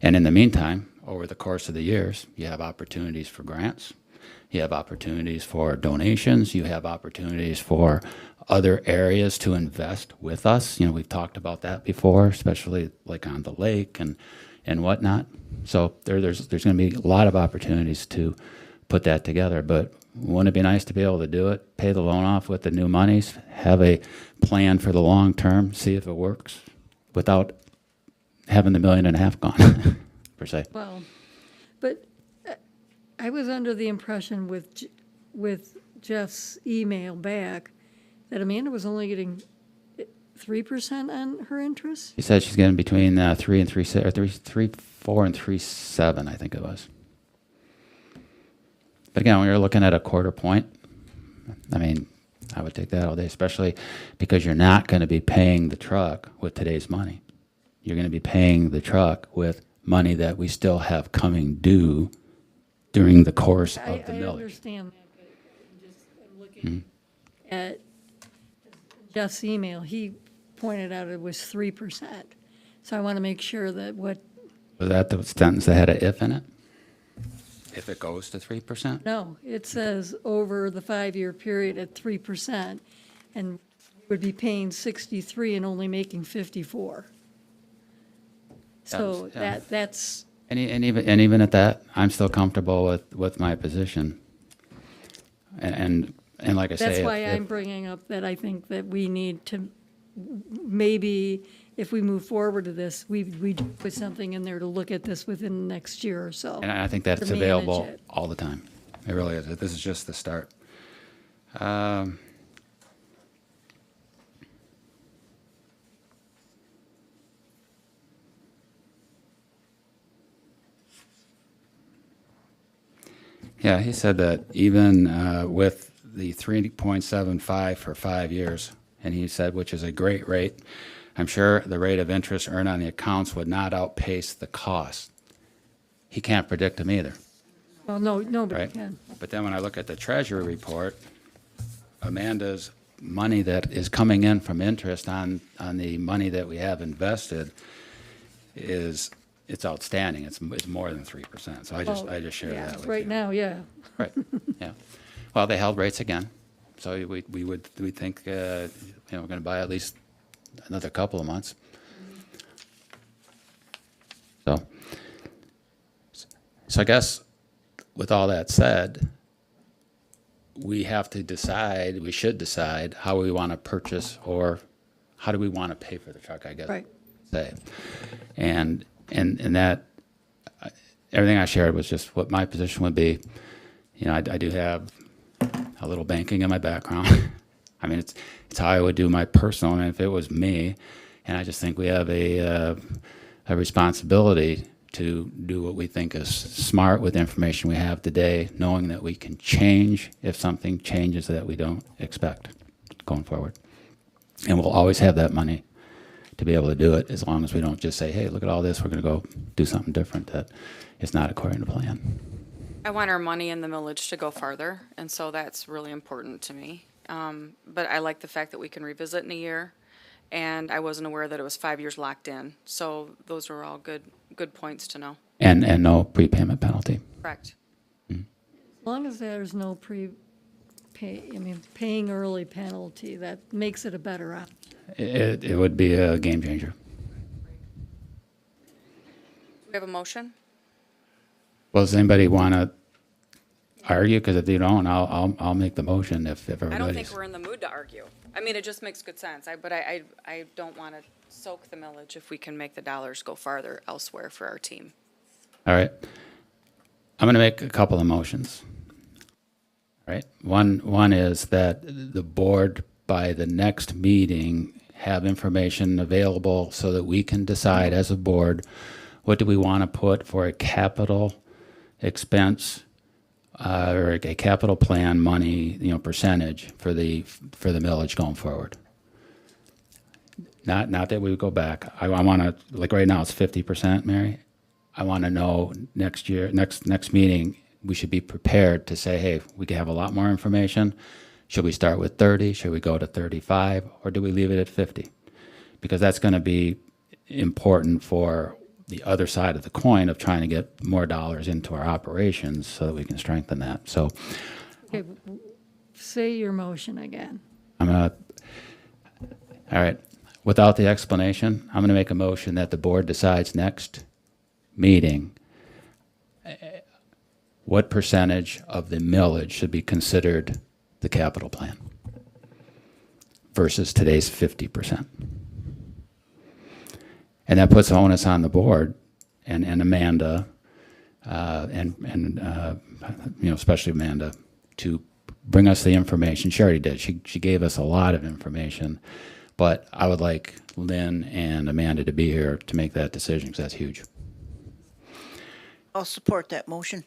and in the meantime, over the course of the years, you have opportunities for grants, you have opportunities for donations, you have opportunities for other areas to invest with us. You know, we've talked about that before, especially like on the lake and whatnot. So there's going to be a lot of opportunities to put that together. But wouldn't it be nice to be able to do it, pay the loan off with the new monies, have a plan for the long term, see if it works, without having the $1.5 million gone, per se. Well, but I was under the impression with Jeff's email back that Amanda was only getting 3% on her interest? She said she's getting between 3 and 3, or 3.4 and 3.7, I think it was. But again, when you're looking at a quarter point, I mean, I would take that all day, especially because you're not going to be paying the truck with today's money. You're going to be paying the truck with money that we still have coming due during the course of the I millage. understand that, but I'm looking at Jeff's email. He pointed out it was 3%. So I want to make sure that Was that the sentence that had an if in it? If it goes to 3%? no, it says over the 5-year period at 3%, and we would be paying 63 and only making 54. So Yeah. that's, And even at that, I'm still comfortable with my position. And like I say, that's why if- I'm bringing up that I think that we need to, maybe if we move forward to this, we do put something in there to look at this within the next year or so. And I think that's to manage available it. all the time. It really is. This is just the start. Yeah, he said that even with the 3.75 for 5 years, and he said, which is a great rate, I'm sure the rate of interest earned on the accounts would not outpace the cost. He can't predict them either, Well, no, nobody right? can. But then when I look at the treasury report, Amanda's money that is coming in from interest on the money that we have invested it's outstanding. It's more than 3%. So I just share Yeah, that with right you. now, yeah. Right, yeah. Well, they held rates again, so we think, we're going to buy at least another couple of months. So I guess with all that said, we should decide how we want to purchase or how do we want to pay for the truck, I guess. Right. Say. And that, everything I shared was just what my position would be. You know, I do have a little banking in my background. I mean, it's how I would do my personal. I mean, if it was me, and I just think we have a responsibility to do what we think is smart with the information we have today, knowing that we can change if something changes that we don't expect going forward. And we'll always have that money to be able to do it, as long as we don't just say, hey, look at all this, we're going to go do something different that is not according to plan. I want our money in the millage to go farther, and so that's really important to me. But I like the fact that we can revisit in a year, and I wasn't aware that it was 5 years locked in. So those are all good points to know. And no prepayment penalty. Correct. As long as there's no paying early penalty, that makes it a better option. It would be a game changer. Do we have a motion? Well, does anybody want to argue? Because if you don't, I'll make the motion if everybody's. I don't think we're in the mood to argue. I mean, it just makes good sense. But I don't want to soak the millage if we can make the dollars go farther elsewhere for our team. All right. I'm going to make a couple of motions. All right. One is that the board, by the next meeting, have information available so that we can decide as a board, what do we want to put for a capital expense or a capital plan money, percentage for the millage going forward. Not that we would go back. I want to, like right now it's 50%, Mary. I want to know next year, next meeting, we should be prepared to say, hey, we can have a lot more information. Should we start with 30? Should we go to 35? Or do we leave it at 50? Because that's going to be important for the other side of the coin of trying to get more dollars into our operations so that we can strengthen that. So Okay, say your motion again. I'm going to, all right, without the explanation, I'm going to make a motion that the board decides next meeting what percentage of the millage should be considered the capital plan versus today's 50%. And that puts onus on the board and Amanda, especially Amanda, to bring us the information. She already did. She gave us a lot of information, but I would like Lynn and Amanda to be here to make that decision because that's huge. I'll support that motion.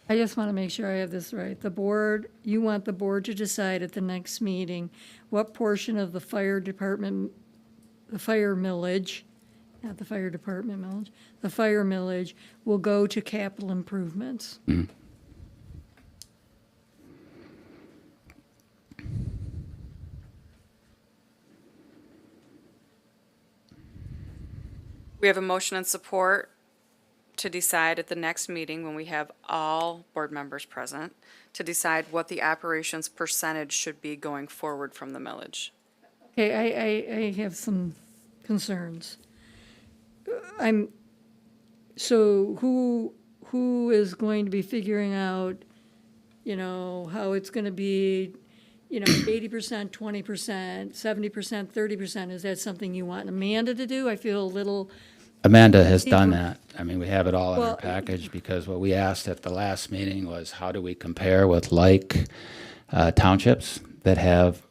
I just want to make sure I have this right. The board, you want the board to decide at the next meeting what portion of the fire department, the fire millage, not the fire department millage, the fire millage will go to capital improvements. We have a motion and support to decide at the next meeting, when we have all board members present, to decide what the operations percentage should be going forward from the millage. Okay, I have some concerns. So who is going to be figuring out, how it's gonna be, 80%, 20%, 70%, 30%? Is that something you want Amanda to do? I feel a little, Amanda has done that. I mean, we have it all in our Well- package because what we asked at the last meeting was how do we compare with townships that have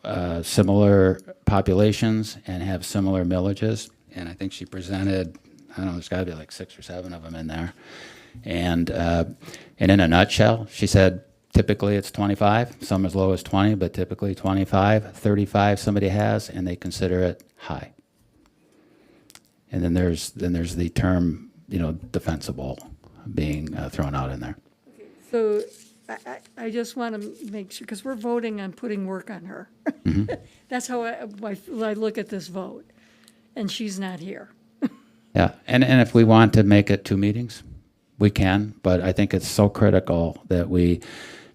similar populations and have similar millages. And I think she presented, I don't know, there's got to be like 6 or 7 of them in there. And in a nutshell, she said typically it's 25, some as low as 20, but typically 25, 35 somebody has, and they consider it high. And then there's the term, defensible being thrown out in there. so I just want to make sure, because we're voting on putting work on her. That's how I look at this vote, and she's not here. Yeah, and if we want to make it 2 meetings, we can, but I think it's so critical that we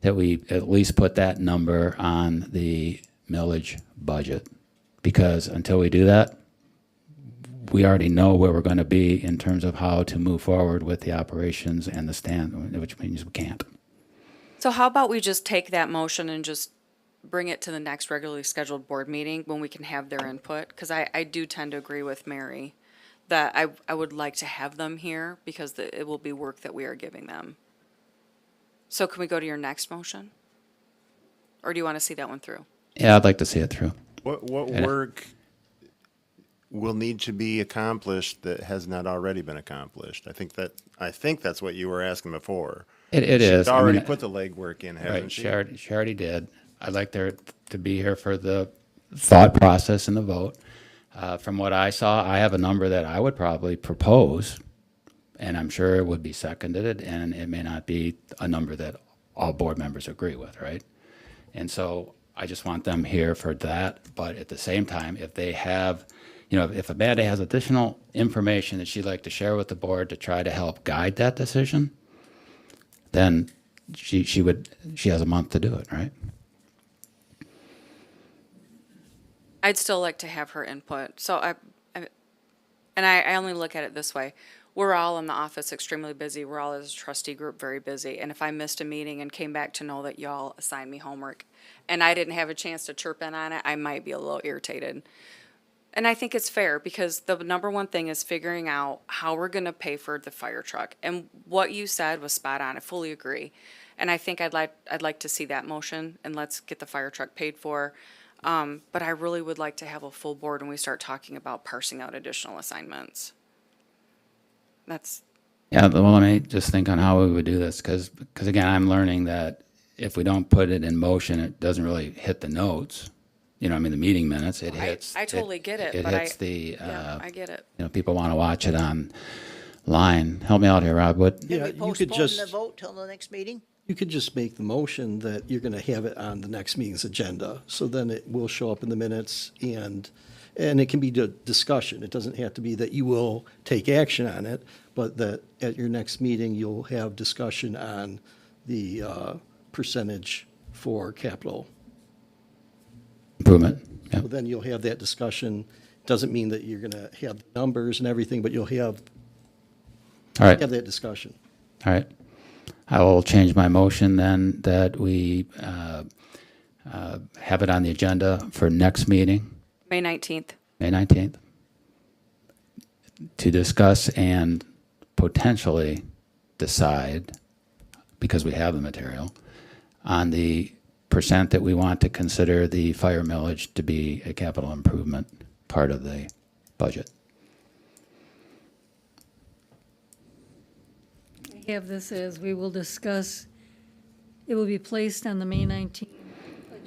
at least put that number on the millage budget, because until we do that, we already know where we're going to be in terms of how to move forward with the operations and the stand, which means we can't. So how about we just take that motion and just bring it to the next regularly scheduled board meeting when we can have their input? Because I do tend to agree with Mary that I would like to have them here because it will be work that we are giving them. So can we go to your next motion? Or do you want to see that one through? Yeah, I'd like to see it through. What Yeah. work will need to be accomplished that has not already been accomplished? I think that's what you were asking before. It is. She's I already mean, put the legwork in, hasn't Right, she? she already did. I'd like her to be here for the thought process and the vote. From what I saw, I have a number that I would probably propose, and I'm sure it would be seconded, and it may not be a number that all board members agree with, right? And so I just want them here for that, but at the same time, if they have, if Amanda has additional information that she'd like to share with the board to try to help guide that decision, then she has a month to do it, right? I'd still like to have her input. So I only look at it this way. We're all in the office extremely busy. We're all as a trustee group very busy. And if I missed a meeting and came back to know that y'all assigned me homework and I didn't have a chance to chirp in on it, I might be a little irritated. And I think it's fair because the number one thing is figuring out how we're going to pay for the fire truck. And what you said was spot on. I fully agree. And I think I'd like to see that motion and let's get the fire truck paid for. But I really would like to have a full board when we start talking about parsing out additional assignments. Yeah, well, let me just think on how we would do this, because again, I'm learning that if we don't put it in motion, it doesn't really hit the notes. The meeting minutes, it hits. I totally get it, It but hits I get it. people want to watch it line. Help me out here, Rob. What, Can Yeah, we you could postpone the just, vote till the next meeting? you could just make the motion that you're going to have it on the next meeting's agenda. So then it will show up in the minutes and it can be a discussion. It doesn't have to be that you will take action on it, but that at your next meeting, you'll have discussion on the percentage for capital. improvement? Yeah. So then you'll have that discussion. Doesn't mean that you're going to have numbers and everything, but you'll have All right. that discussion. All right. I will change my motion then that we have it on the agenda for next meeting, May 19th. May 19th, to discuss and potentially decide, because we have the material, on the percent that we want to consider the fire millage to be a capital improvement part of the budget. We have this as we will discuss, it will be placed on the May 19th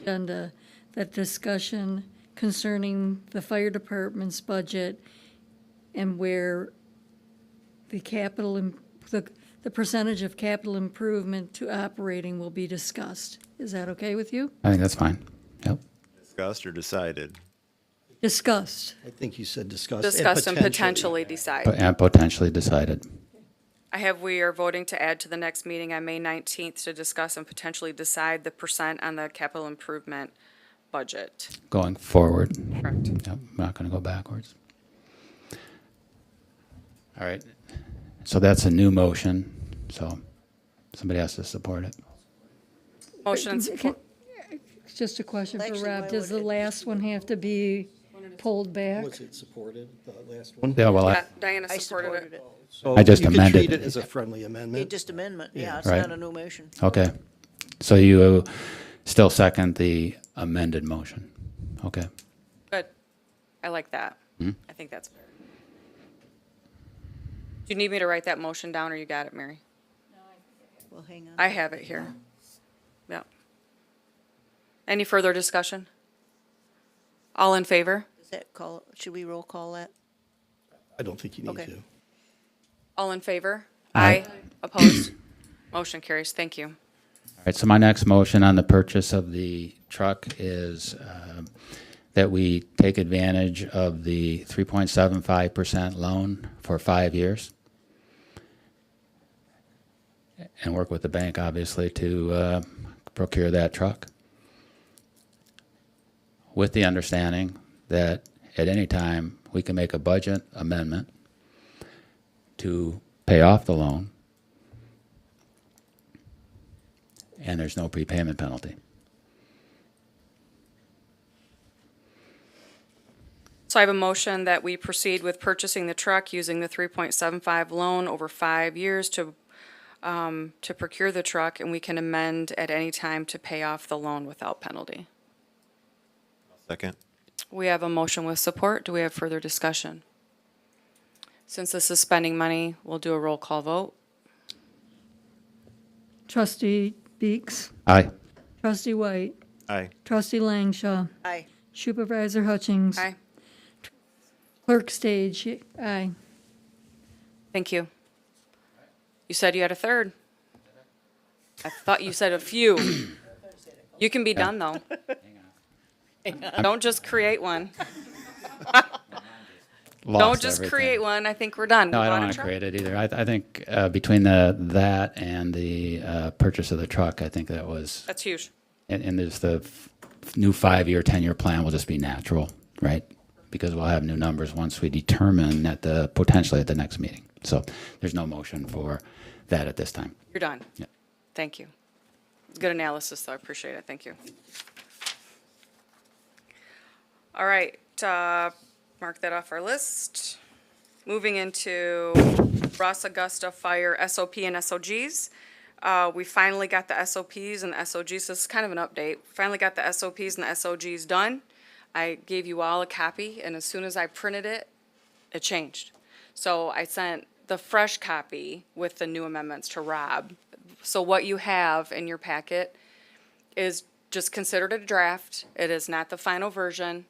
agenda, that discussion concerning the fire department's budget and where the capital, the percentage of capital improvement to operating will be discussed. Is that okay with you? I think that's fine. Yep. Discussed or decided? Discussed. I think you said discuss. Discuss and potentially decide. And potentially decided. We are voting to add to the next meeting on May 19th to discuss and potentially decide the percent on the capital improvement budget. Going forward. Correct. Yep, we're not going to go backwards. All right. So that's a new motion, so somebody has to support it. Motion and support. Just a question for Actually, why Rob. Does would the it- last one have to be pulled back? Was it supported, the last one? Yeah, well, Yeah, Diana I supported supported it. it. So I just you could amended treat it it. as a friendly Yeah, amendment. just amendment, yeah, it's Right. not a new motion. okay. So you still second the amended motion? Okay. Good. I like that. I think that's fair. Do you need me to write that motion down, or you got it, Mary? Well, hang on. I have it here. Yeah. Any further discussion? All in favor? Does that call, should we roll call that? I don't think you need Okay. to. All in favor? Aye. Opposed? Motion carries. Thank you. All right, so my next motion on the purchase of the truck is that we take advantage of the 3.75% loan for 5 years and work with the bank, obviously, to procure that truck, with the understanding that at any time we can make a budget amendment to pay off the loan, and there's no prepayment penalty. So I have a motion that we proceed with purchasing the truck using the 3.75 loan over 5 years to procure the truck, and we can amend at any time to pay off the loan without penalty. Second? We have a motion with support. Do we have further discussion? Since this is spending money, we'll do a roll call vote. Trustee Beeks, Aye. trustee White, Aye. trustee Langshaw, Aye. supervisor Hutchings. Aye. Clerk Stage, aye. Thank you. You said you had a third. I thought you said a few. You can be done, though. Don't just create one. Don't Lost just everything. create one. I think we're done. No, We I don't want a want to truck. create it either. I think between that and the purchase of the truck, I think that was, That's huge. and there's the new 5-year, 10-year plan will just be natural, right? Because we'll have new numbers once we determine potentially at the next meeting. So there's no motion for that at this time. You're done. Yeah. Thank you. Good analysis, though. I appreciate it. Thank you. All right, mark that off our list. Moving into Ross Augusta Fire SOP and SOGs. We finally got the SOPs and the SOGs. This is kind of an update. Finally got the SOPs and the SOGs done. I gave you all a copy, and as soon as I printed it, it changed. So I sent the fresh copy with the new amendments to Rob. So what you have in your packet is just considered a draft. It is not the final version.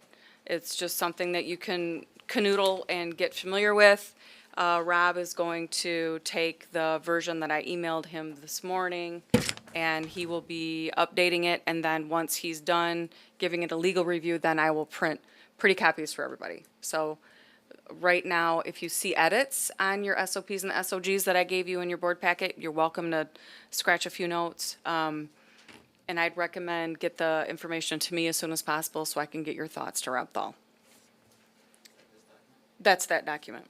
It's just something that you can canoodle and get familiar with. Rob is going to take the version that I emailed him this morning, and he will be updating it, and then once he's done giving it a legal review, then I will print pretty copies for everybody. So right now, if you see edits on your SOPs and the SOGs that I gave you in your board packet, you're welcome to scratch a few notes. And I'd recommend get the information to me as soon as possible so I can get your thoughts to Rob Thal. That's that document.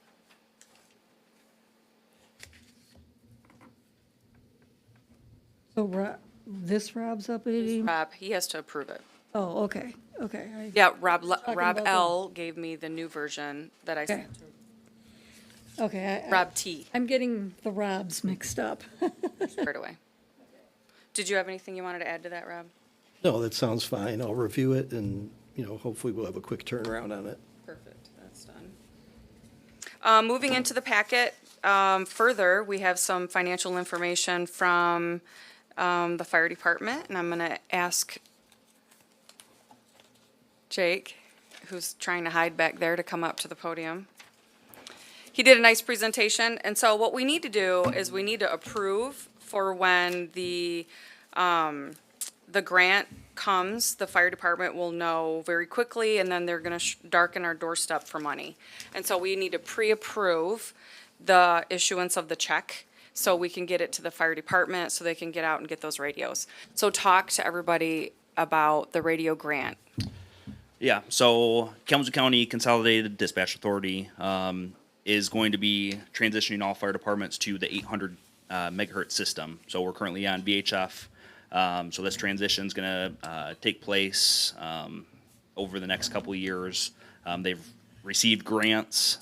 So this Rob's updating? Rob, he has to approve it. Oh, okay, okay. Yeah, Rob about L. gave me the new version that I Okay. sent to Okay, Rob T. I'm getting the Robs mixed up. right away. Did you have anything you wanted to add to that, Rob? No, that sounds fine. I'll review it and, hopefully we'll have a quick turnaround on it. Perfect, that's done. Moving into the packet, further, we have some financial information from the fire department, and I'm gonna ask Jake, who's trying to hide back there, to come up to the podium. He did a nice presentation, and so what we need to do is we need to approve for when the grant comes, the fire department will know very quickly, and then they're gonna darken our doorstep for money. And so we need to pre-approve the issuance of the check, so we can get it to the fire department, so they can get out and get those radios. So talk to everybody about the radio grant. Yeah, so Kalamazoo County Consolidated Dispatch Authority is going to be transitioning all fire departments to the 800 megahertz system. So we're currently on VHF. So this transition is going to take place over the next couple of years. They've received grants,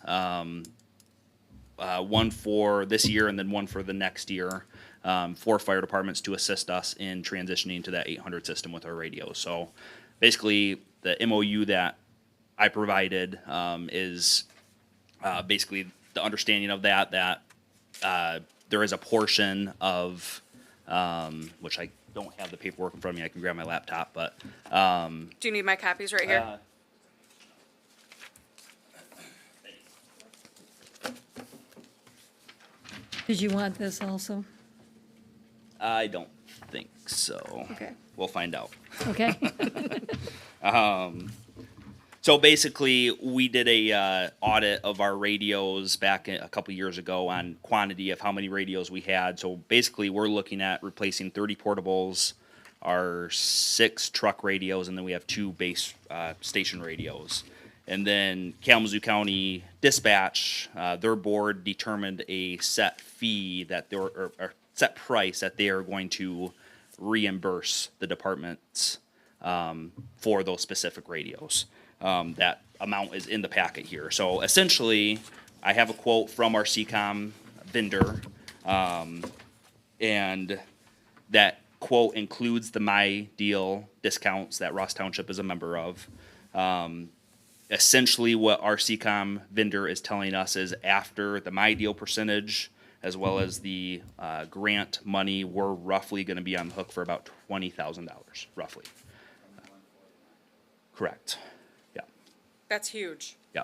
one for this year and then one for the next year, for fire departments to assist us in transitioning to that 800 system with our radios. So basically, the MOU that I provided is basically the understanding of that there is a portion of, which I don't have the paperwork in front of me, I can grab my laptop, but. Do you need my copies right here? Did you want this also? I don't think so. Okay. We'll find out. Okay. So basically, we did a audit of our radios back a couple years ago on quantity of how many radios we had. So basically, we're looking at replacing 30 portables, our 6 truck radios, and then we have 2 base station radios. And then Kalamazoo County Dispatch, their board determined a set fee that they were, or set price that they are going to reimburse the departments for those specific radios. That amount is in the packet here. So essentially, I have a quote from our CCOM vendor, and that quote includes the My Deal discounts that Ross Township is a member of. Essentially, what our CCOM vendor is telling us is after the My Deal percentage, as well as the grant money, we're roughly going to be on the hook for about $20,000, roughly. Correct. Yeah. That's huge. Yeah.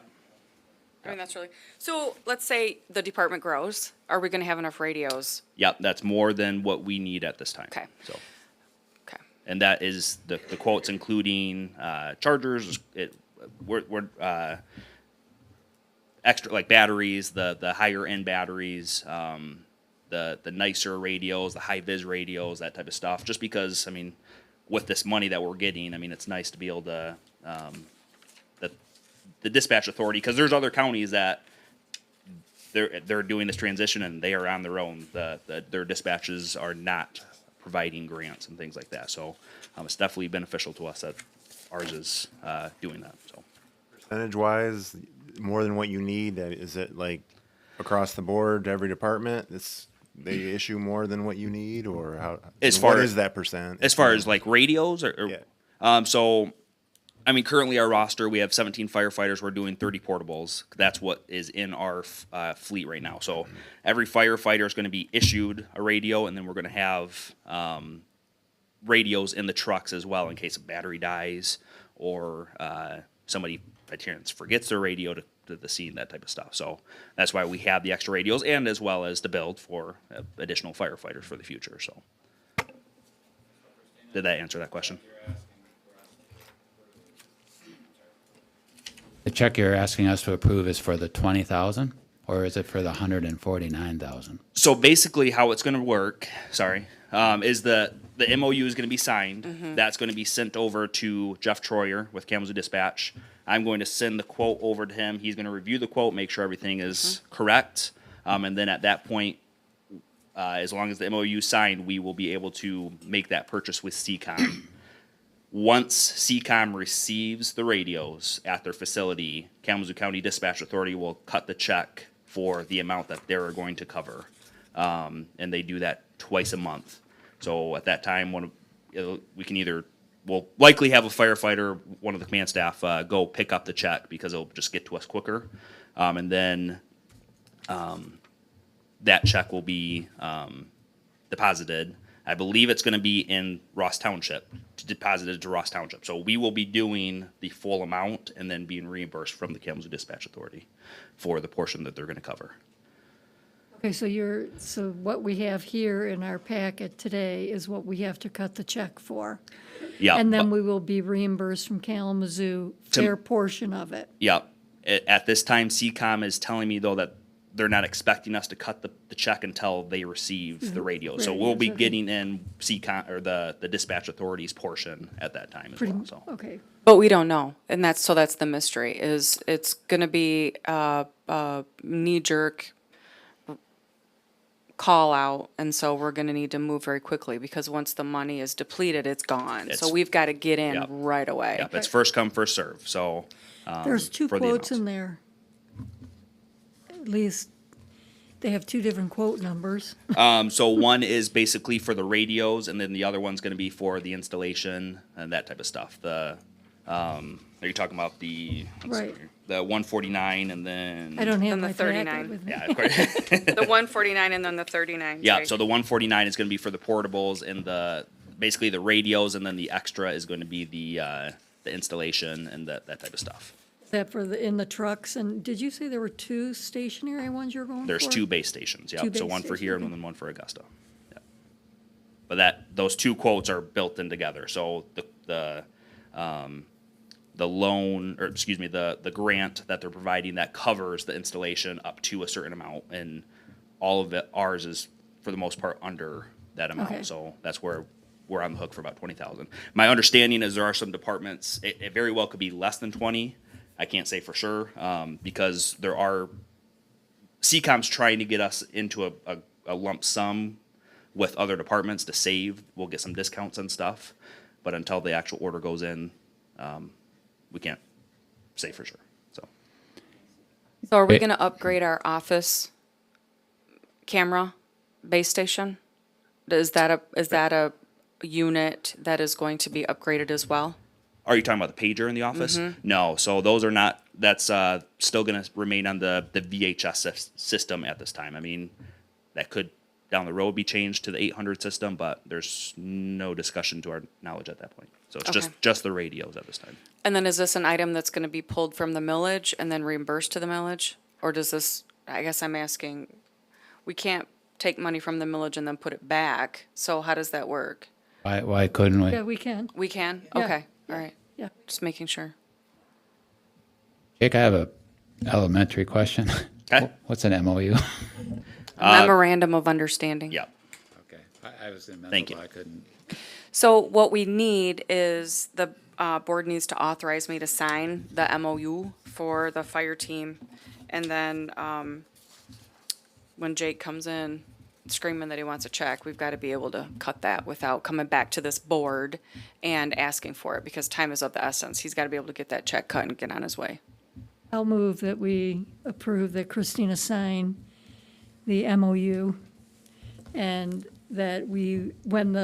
I mean, that's really, so let's say the department grows, are we gonna have enough radios? Yeah, that's more than what we need at this time. Okay. So, Okay. and that is the quotes including chargers. We're extra like batteries, the higher end batteries, the nicer radios, the high vis radios, that type of stuff. Just because, I mean, with this money that we're getting, I mean, it's nice to be able to the dispatch authority, because there's other counties that they're doing this transition and they are on their own. Their dispatches are not providing grants and things like that. So it's definitely beneficial to us that ours is doing that. So Percentage-wise, more than what you need, is it like across the board, every department, they issue more than what you need, or how? What is that percent? As far as like radios or Yeah. So, I mean, currently our roster, we have 17 firefighters. We're doing 30 portables. That's what is in our fleet right now. So every firefighter is going to be issued a radio, and then we're going to have radios in the trucks as well in case a battery dies or somebody veterans forgets their radio to the scene, that type of stuff. So that's why we have the extra radios and as well as the build for additional firefighters for the future, so. Did that answer that question? The check you're asking us to approve is for the 20,000, or is it for the 149,000? So basically how it's gonna work, is the MOU is gonna be signed. That's gonna be sent over to Jeff Troyer with Kalamazoo Dispatch. I'm going to send the quote over to him. He's gonna review the quote, make sure everything is correct. And then at that point, as long as the MOU is signed, we will be able to make that purchase with CCOM. Once CCOM receives the radios at their facility, Kalamazoo County Dispatch Authority will cut the check for the amount that they're going to cover. And they do that twice a month. So at that time, we'll likely have a firefighter, one of the command staff, go pick up the check because it'll just get to us quicker. And then that check will be deposited. I believe it's going to be in Ross Township, deposited to Ross Township. So we will be doing the full amount and then being reimbursed from the Kalamazoo Dispatch Authority for the portion that they're going to cover. Okay, so what we have here in our packet today is what we have to cut the check for. Yeah. And then we will be reimbursed from Kalamazoo their portion of it. Yep. At this time, CCOM is telling me, though, that they're not expecting us to cut the check until they receive the radio. So we'll be getting in CCOM, or the dispatch authority's portion at that time as well, so. Okay, But we don't know, and that's the mystery, is it's gonna be a knee-jerk call out, and so we're gonna need to move very quickly, because once the money is depleted, it's gone. So It's- we've gotta get in Yep. right away. Yep, it's first come, first serve, so. there's two for the quotes amounts. in there. At least, they have two different quote numbers. So one is basically for the radios, and then the other one's gonna be for the installation and that type of stuff. Are you talking about the, let's see Right. here, the 149 and then? I don't have And the my 39. packet with me. Yeah, of course. The 149 and then the 39. Yeah, Jay. so the 149 is gonna be for the portables and basically the radios, and then the extra is gonna be the installation and that type of stuff. Is that for in the trucks, and did you say there were two stationary ones you're going for? There's two base stations, Two yep, so base one for here stations, and then one for Augusta. Yep. But those two quotes are built in together, so the loan, or excuse me, the grant that they're providing that covers the installation up to a certain amount, and all of it, ours is for the most part under that Okay. amount, so that's where we're on the hook for about 20,000. My understanding is there are some departments, it very well could be less than 20, I can't say for sure, because there are, CCOM's trying to get us into a lump sum with other departments to save, we'll get some discounts and stuff, but until the actual order goes in, we can't say for sure, so. So are we Wait. gonna upgrade our office camera base station? Is that a unit that is going to be upgraded as well? Are you talking about the pager in the office? No, so those are not, that's still gonna remain on the VHS system at this time. I mean, that could down the road be changed to the 800 system, but there's no discussion to our knowledge at that point. So it's Okay. just the radios at this time. And then is this an item that's gonna be pulled from the millage and then reimbursed to the millage? Or does this, I guess I'm asking, we can't take money from the millage and then put it back, so how does that work? Why couldn't we? Yeah, we can, We can? Yeah. Okay, all right, yeah. just making sure. Jake, I have a elementary question. Okay. What's an MOU? Memorandum of understanding. Yep. Okay, I was in Thank you. I couldn't. So what we need is the board needs to authorize me to sign the MOU for the fire team. And then when Jake comes in screaming that he wants a check, we've got to be able to cut that without coming back to this board and asking for it, because time is of the essence. He's got to be able to get that check cut and get on his way. I'll move that we approve that Christina sign the MOU, and that we, when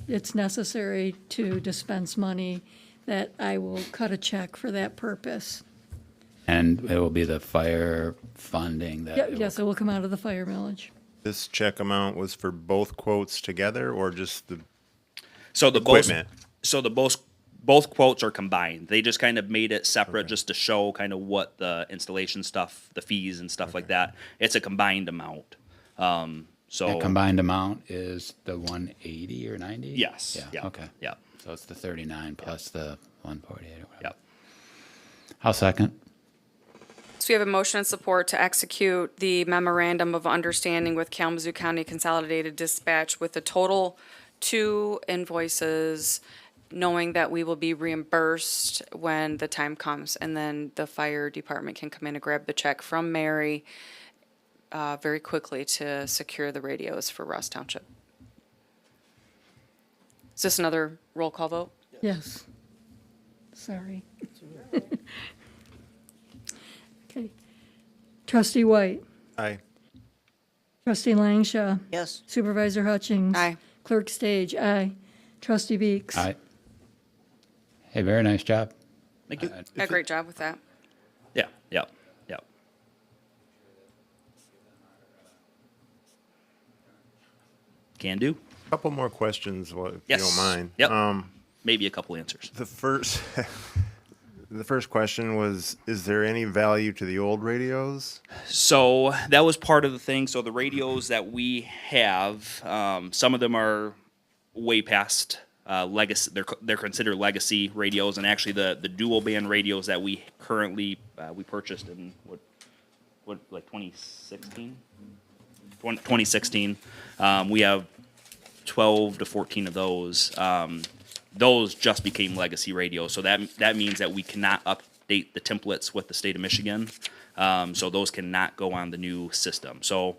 it's necessary to dispense money, that I will cut a check for that purpose. And it will be the fire funding that. Yeah, it will- yes, it will come out of the fire millage. This check amount was for both quotes together or just the So the equipment? both quotes are combined. They just kind of made it separate just to show kind of what the installation stuff, the fees and stuff like that. It's a combined amount. So That combined amount is the 180 or 90? yes, Yeah, yeah, okay. yeah, So it's the 39 plus the 148 or whatever. yeah. I'll second. So we have a motion and support to execute the memorandum of understanding with Kalamazoo County Consolidated Dispatch with a total 2 invoices, knowing that we will be reimbursed when the time comes. And then the fire department can come in and grab the check from Mary very quickly to secure the radios for Ross Township. Is this another roll call vote? Yes. Sorry. Okay. Trustee White, Aye. trustee Langshaw, Yes. Supervisor Hutchings. Aye. Clerk Stage, aye. Trustee Beeks. All right. Hey, very nice job. Thank you. A great job with that. Yeah, yeah, yeah. Can do. Couple more questions, if you Yes. don't mind. Yep. Maybe a couple answers. The first, the first question was, is there any value to the old radios? So that was part of the thing. So the radios that we have, some of them are way past legacy. They're considered legacy radios, and actually the dual band radios that we currently we purchased in what like 2016. 2016. We have 12 to 14 of those. Those just became legacy radios, so that means that we cannot update the templates with the state of Michigan. So those cannot go on the new system. So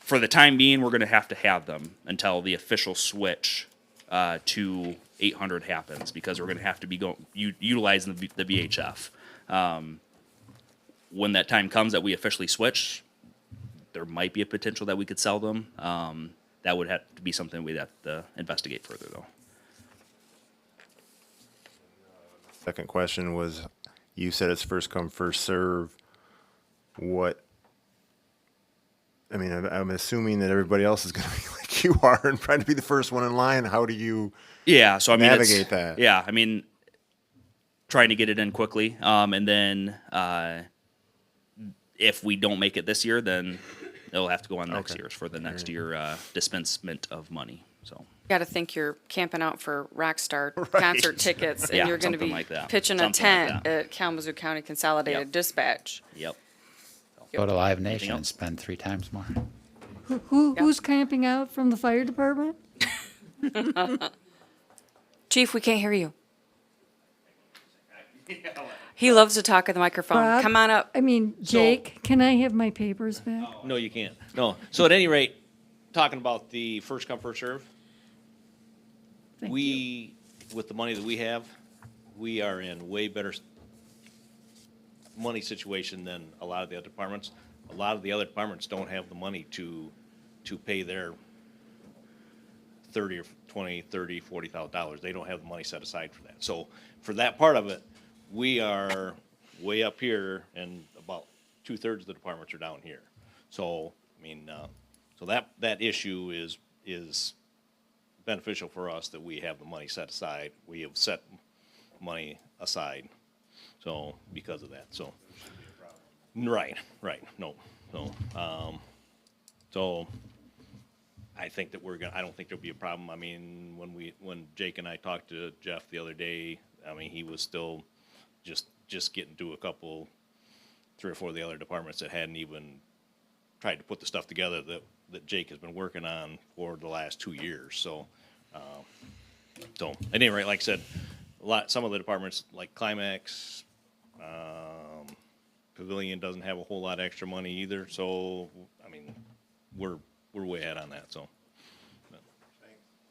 for the time being, we're going to have them until the official switch to 800 happens, because we're going to have to be utilizing the VHF. When that time comes that we officially switch, there might be a potential that we could sell them. That would have to be something we'd have to investigate further, though. Second question was, you said it's first come, first serve. What, I mean, I'm assuming that everybody else is going to be like you are and trying to be the first one in line. How do you Yeah, so I mean, navigate that? Yeah, I mean, trying to get it in quickly, and then if we don't make it this year, then it'll have to go on next Okay. year's for the next year dispensement of money. So Got to think you're camping out for Rockstar concert tickets, Yeah, and you're going to something be like that. pitching a Something like tent that. at Kalamazoo County Consolidated Yep. Dispatch. yep. Go to Live Anything Nation and else? spend 3 times more. Who's camping out from the fire department? Chief, we can't hear you. He loves to talk at the microphone. Bob? Come on up. I mean, Jake, can I have my papers back? No, you can't. No. So at any rate, talking about the first come, first serve, Thank we, with the money that we have, we are in way better money situation than a lot of the other departments. A lot of the other departments don't have the money to pay their 30 or 20, 30, $40,000. They don't have the money set aside for that. So for that part of it, we are way up here, and about 2/3 of the departments are down here. So, I mean, so that issue is beneficial for us, that we have the money set aside. We have set money aside, so, because of that, so. Right, no, so, I think that I don't think there'll be a problem. I mean, when Jake and I talked to Jeff the other day, I mean, he was still just getting to 3 or 4 of the other departments that hadn't even tried to put the stuff together that Jake has been working on for the last 2 years, so, at any rate, like I said, some of the departments, like Climax, Pavilion doesn't have a whole lot of extra money either, so, I mean, we're way ahead on that, so.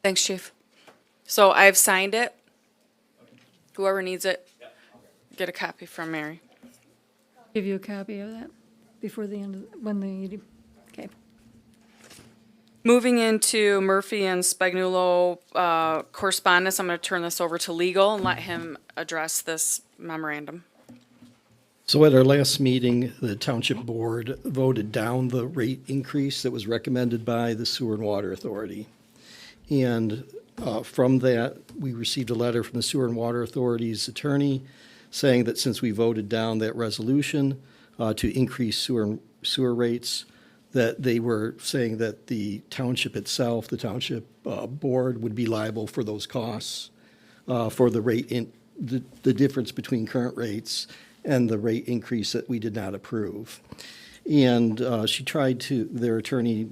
Thanks, Chief. So I've signed it. Whoever needs it, get a copy from Mary. Give you a copy of that before the end of, okay. Moving into Murphy and Spagnuolo correspondence, I'm going to turn this over to legal and let him address this memorandum. So at our last meeting, the Township Board voted down the rate increase that was recommended by the Sewer and Water Authority. And From that, we received a letter from the Sewer and Water Authority's attorney saying that since we voted down that resolution to increase sewer rates, that they were saying that the township itself, the township board, would be liable for those costs for the rate the difference between current rates and the rate increase that we did not approve. And their attorney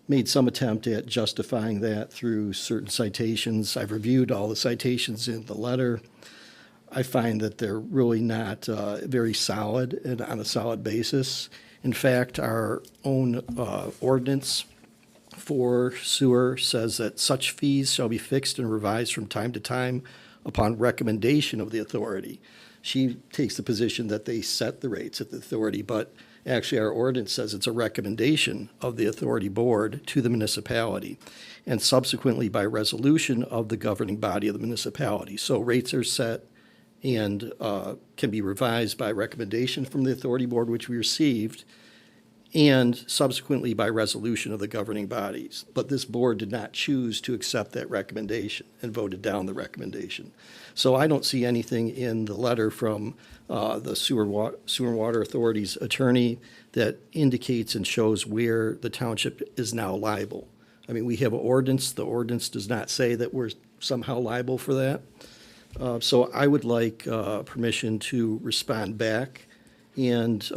made some attempt at justifying that through certain citations. I've reviewed all the citations in the letter. I find that they're really not very solid and on a solid basis. In fact, our own ordinance for sewer says that such fees shall be fixed and revised from time to time upon recommendation of the authority. She takes the position that they set the rates at the authority, but actually our ordinance says it's a recommendation of the authority board to the municipality and subsequently by resolution of the governing body of the municipality. So rates are set and can be revised by recommendation from the authority board, which we received, and subsequently by resolution of the governing bodies. But this board did not choose to accept that recommendation and voted down the recommendation. So I don't see anything in the letter from the Sewer and Water Authority's attorney that indicates and shows where the township is now liable. I mean, we have an ordinance. The ordinance does not say that we're somehow liable for that. So I would like permission to respond back and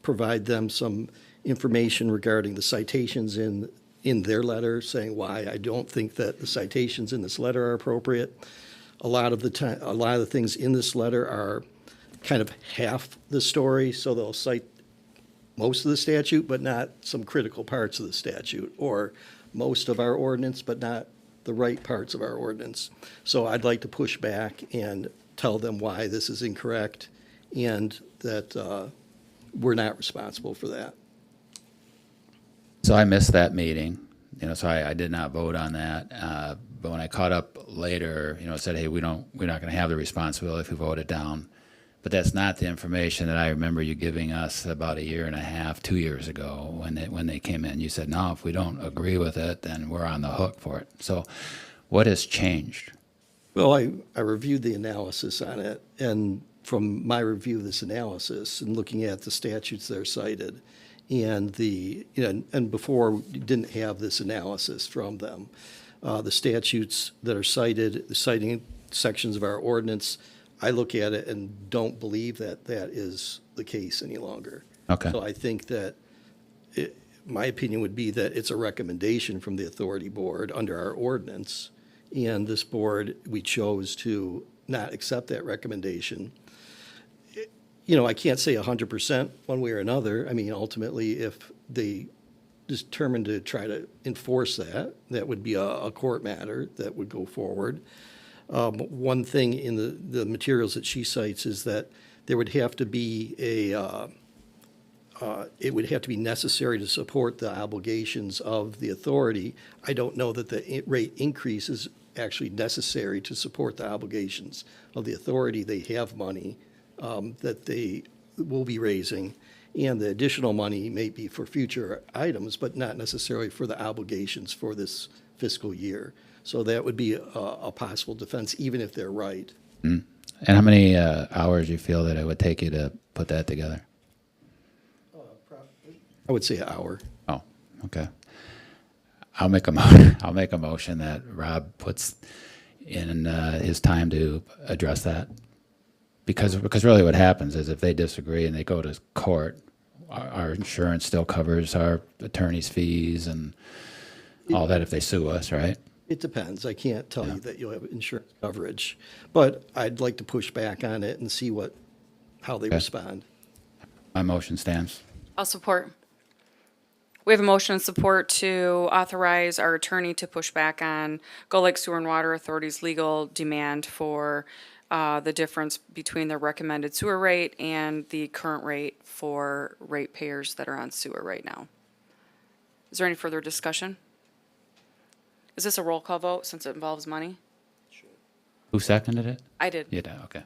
provide them some information regarding the citations in their letter, saying why I don't think that the citations in this letter are appropriate. A lot of the things in this letter are kind of half the story, so they'll cite most of the statute, but not some critical parts of the statute, or most of our ordinance, but not the right parts of our ordinance. So I'd like to push back and tell them why this is incorrect and that we're not responsible for that. So I missed that meeting, so I did not vote on that. But when I caught up later, it said, hey, we're not going to have the responsibility if we vote it down. But that's not the information that I remember you giving us about 1.5 years, 2 years ago when they came in. You said, no, if we don't agree with it, then we're on the hook for it. So what has changed? Well, I reviewed the analysis on it, and from my review of this analysis and looking at the statutes that are cited, and and before we didn't have this analysis from them, the statutes that are cited, the citing sections of our ordinance, I look at it and don't believe that that is the case any longer. Okay. So I think that my opinion would be that it's a recommendation from the authority board under our ordinance, and this board, we chose to not accept that recommendation. I can't say 100% one way or another. I mean, ultimately, if they determined to try to enforce that, that would be a court matter that would go forward. One thing in the materials that she cites is that there would have to be it would have to be necessary to support the obligations of the authority. I don't know that the rate increase is actually necessary to support the obligations of the authority. They have money that they will be raising, and the additional money may be for future items, but not necessarily for the obligations for this fiscal year. So that would be a possible defense, even if they're right. Mm. And how many hours do you feel that it would take you to put that together? I would say an hour. Oh, okay. I'll make a motion that Rob puts in his time to address that. Because really what happens is if they disagree and they go to court, our insurance still covers our attorney's fees and all that if they sue us, right? It depends. I can't tell you that you'll have insurance coverage, but I'd like to push back on it and see how they respond. My motion stands. I'll support. We have a motion and support to authorize our attorney to push back on Gull Lake Sewer and Water Authority's legal demand for the difference between the recommended sewer rate and the current rate for ratepayers that are on sewer right now. Is there any further discussion? Is this a roll call vote since it involves money? Who seconded it? I did. You did, okay.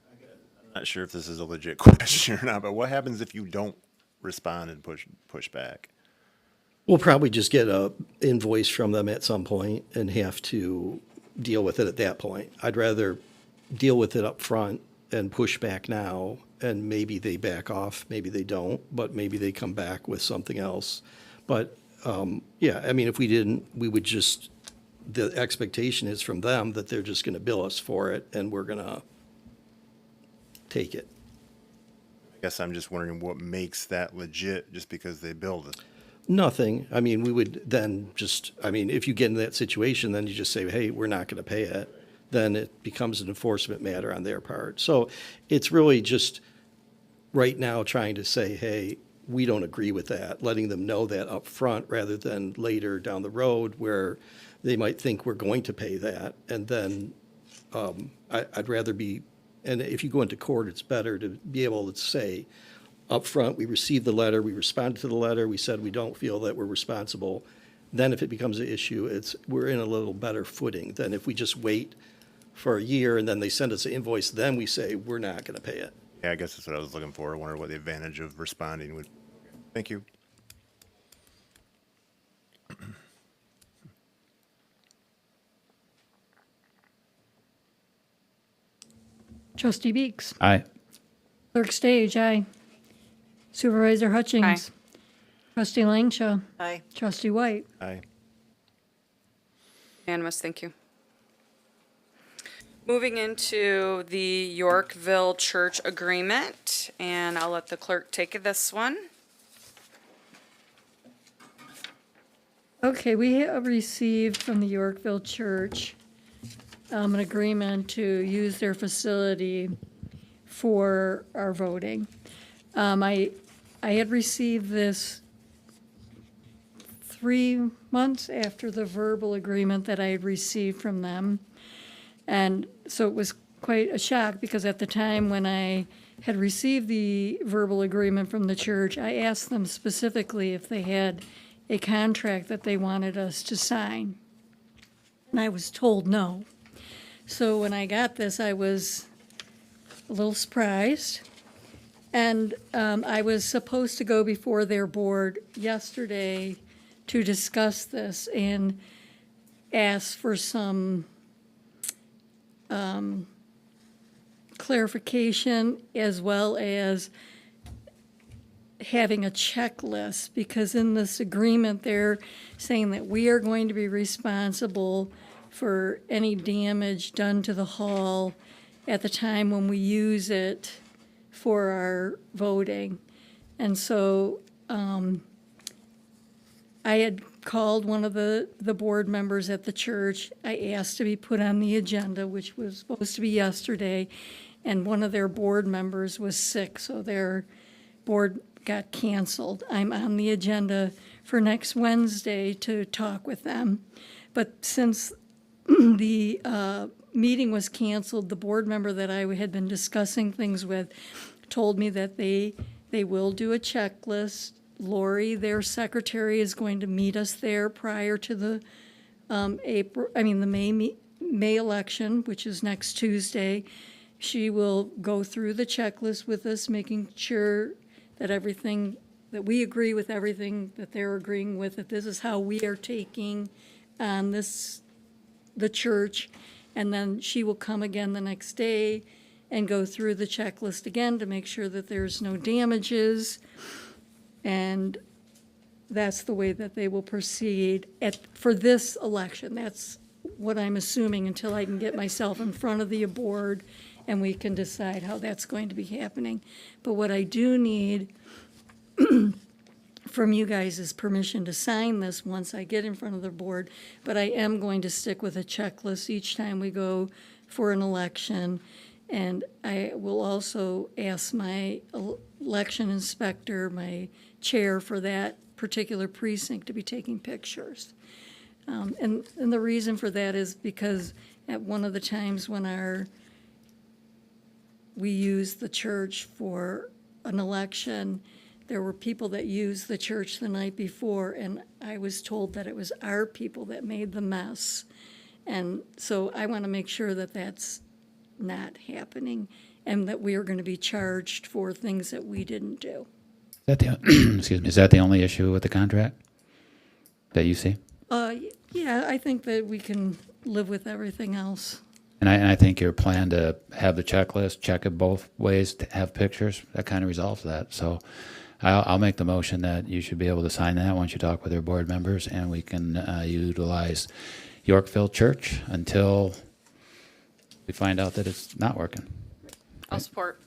I'm not sure if this is a legit question or not, but what happens if you don't respond and push back? We'll probably just get a invoice from them at some point and have to deal with it at that point. I'd rather deal with it up front and push back now, and maybe they back off, maybe they don't, but maybe they come back with something else. But, yeah, I mean, if we didn't, we would just, the expectation is from them that they're just gonna bill us for it, and we're gonna take it. I guess I'm just wondering what makes that legit just because they build it. Nothing. I mean, we would then just, I mean, if you get in that situation, then you just say, hey, we're not gonna pay it. Then it becomes an enforcement matter on their part. So it's really just right now trying to say, hey, we don't agree with that, letting them know that up front rather than later down the road where they might think we're going to pay that. And then I'd rather be, and if you go into court, it's better to be able to say up front, we received the letter, we responded to the letter, we said we don't feel that we're responsible. Then if it becomes an issue, we're in a little better footing than if we just wait for a year and then they send us an invoice, then we say, we're not gonna pay it. Yeah, I guess that's what I was looking for. I wonder what the advantage of responding would. Thank you. Trustee Beeks. Aye. Clerk Stage, aye. Supervisor Hutchings. Trustee Langshaw. Aye. Trustee White. Aye. Unanimous, thank you. Moving into the Yorkville Church Agreement, and I'll let the clerk take this one. Okay, we have received from the Yorkville Church an agreement to use their facility for our voting. I had received this 3 months after the verbal agreement that I had received from them. And so it was quite a shock because at the time when I had received the verbal agreement from the church, I asked them specifically if they had a contract that they wanted us to sign. And I was told no. So when I got this, I was a little surprised. And I was supposed to go before their board yesterday to discuss this and ask for some clarification as well as having a checklist, because in this agreement, they're saying that we are going to be responsible for any damage done to the hall at the time when we use it for our voting. And so I had called one of the board members at the church. I asked to be put on the agenda, which was supposed to be yesterday, and one of their board members was sick, so their board got canceled. I'm on the agenda for next Wednesday to talk with them. But since the meeting was canceled, the board member that I had been discussing things with told me that they will do a checklist. Lori, their secretary, is going to meet us there prior to the May election, which is next Tuesday. She will go through the checklist with us, making sure that everything, that we agree with everything that they're agreeing with, that this is how we are taking on the church. And then she will come again the next day and go through the checklist again to make sure that there's no damages. And that's the way that they will proceed for this election. That's what I'm assuming until I can get myself in front of the board and we can decide how that's going to be happening. But what I do need from you guys is permission to sign this once I get in front of the board. But I am going to stick with a checklist each time we go for an election. And I will also ask my election inspector, my chair for that particular precinct, to be taking pictures. And the reason for that is because at one of the times when we used the church for an election, there were people that used the church the night before, and I was told that it was our people that made the mess. And so I want to make sure that that's not happening and that we are going to be charged for things that we didn't do. Is that the, excuse me, is that the only issue with the contract? that you see? Yeah, I think that we can live with everything else. And I think your plan to have the checklist, check it both ways, to have pictures, that kind of resolves that. So I'll make the motion that you should be able to sign that once you talk with your board members, and we can utilize Yorkville Church until we find out that it's not working. I'll support.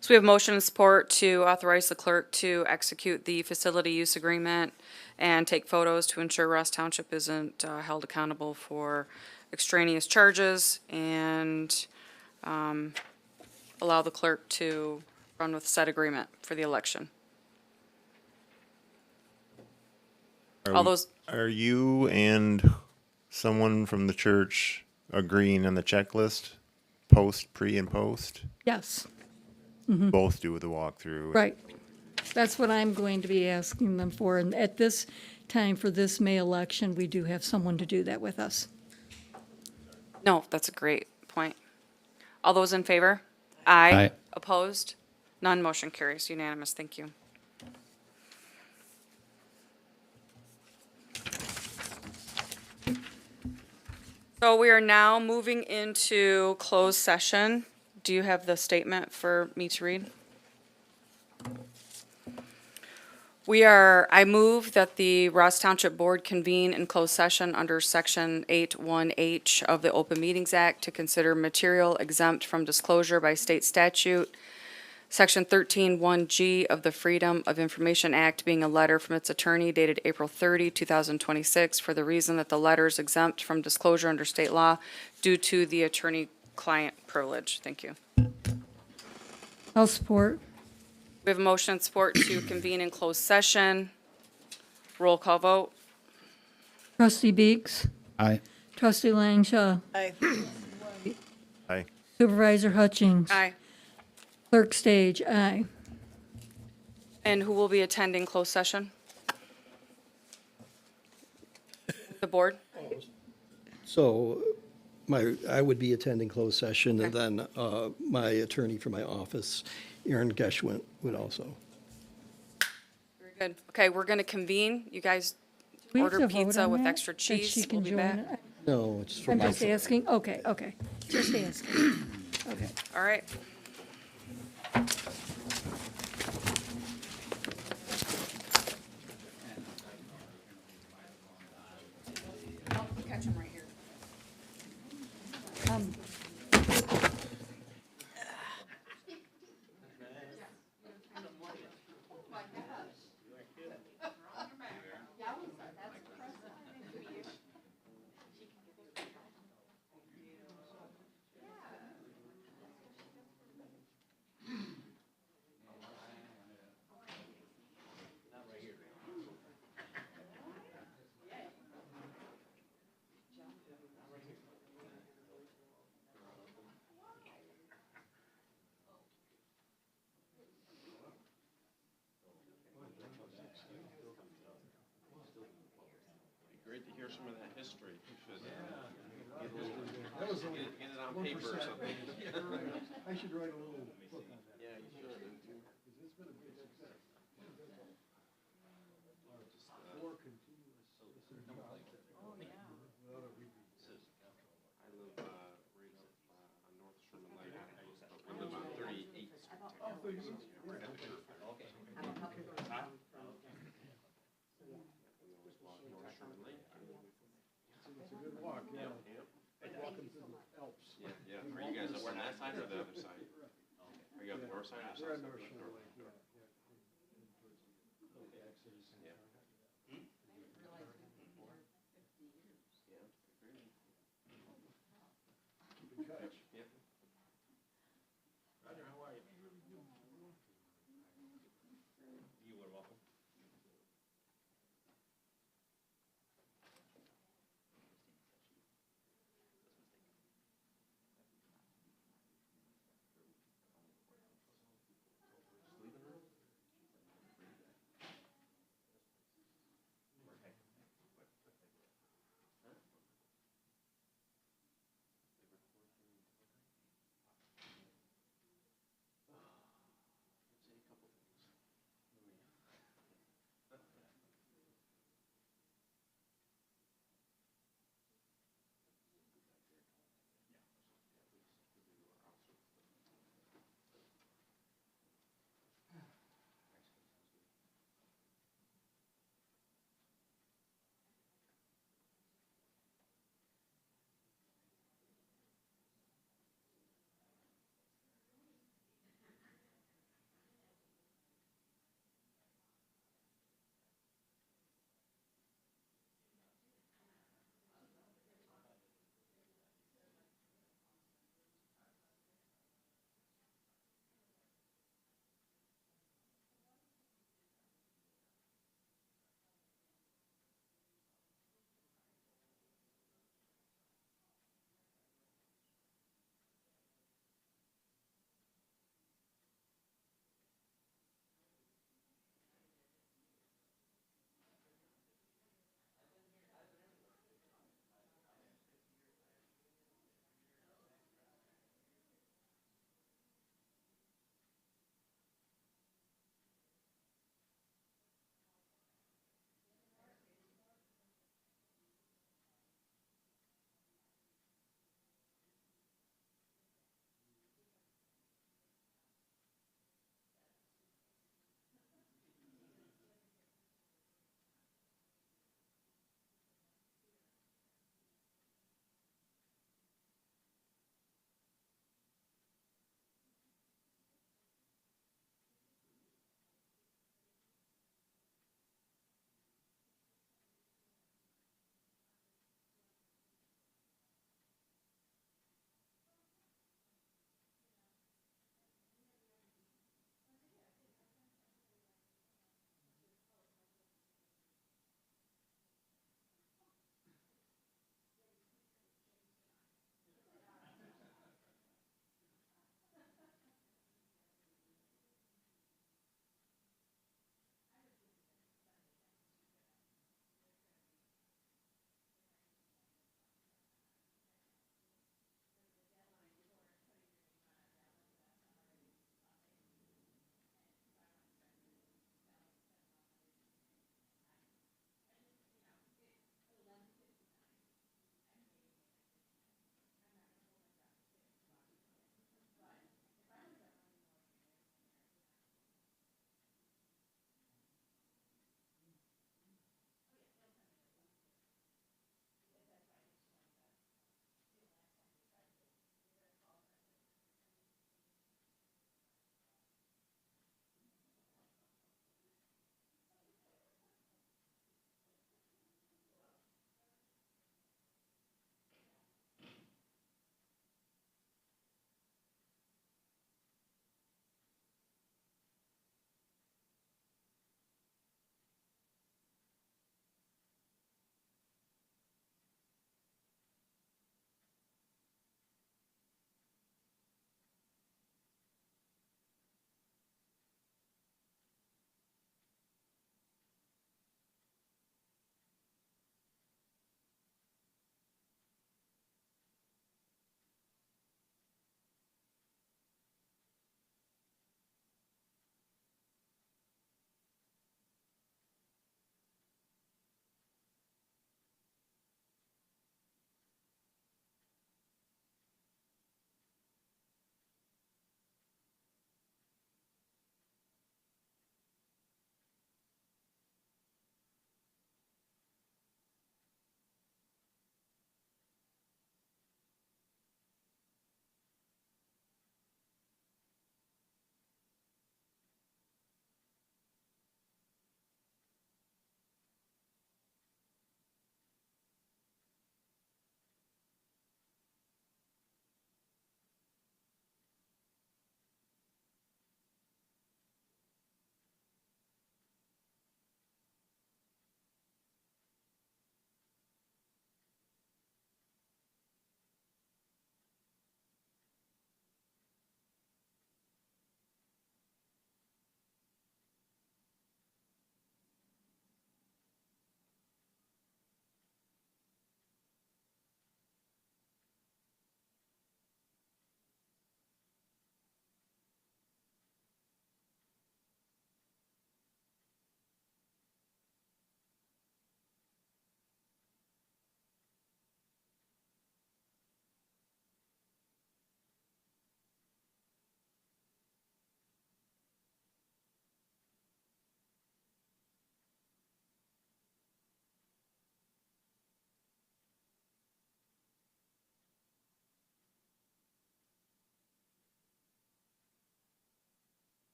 So we have motion and support to authorize the clerk to execute the facility use agreement and take photos to ensure Ross Township isn't held accountable for extraneous charges, and allow the clerk to run with said agreement for the election. All those, Are you and someone from the church agreeing on the checklist, post, pre, and post? Yes, Both do with the walkthrough. right. That's what I'm going to be asking them for. And at this time, for this May election, we do have someone to do that with us. no, that's a great point. All those in favor? Aye. Aye. Opposed? None, motion carries unanimous, thank you. So we are now moving into closed session. Do you have the statement for me to read? I move that the Ross Township Board convene in closed session under Section 8(1)H of the Open Meetings Act to consider material exempt from disclosure by state statute, Section 13(1)G of the Freedom of Information Act being a letter from its attorney dated April 30, 2026, for the reason that the letter is exempt from disclosure under state law due to the attorney-client privilege. Thank you. I'll support. We have a motion and support to convene in closed session. Roll call vote. Trustee Beeks, Aye. trustee Langshaw, Aye. Aye. supervisor Hutchings. Aye. Clerk Stage, aye. And who will be attending closed session? The board? So I would be attending closed session, and then my attorney for my office, Aaron Geschwint, would also. Very good. Okay, we're going to convene. You guys We have order to vote pizza on with that, extra that she cheese. can We'll be join back. it? No, it's for I'm my. just asking, okay, just asking. Okay. All right. I'll catch him right here. Great to hear some of that history. Get it on paper or something. I should write a little book on that. Yeah, you should. I live right up on North Sherman Lake. I live on 38th Street. North Sherman Lake. It's a good walk, yeah. Walking through the Alps. Yeah, yeah. Are you guys up on that side or the other side? Are you up the north side or We're south on side? North Shore Lake, yeah. You are welcome.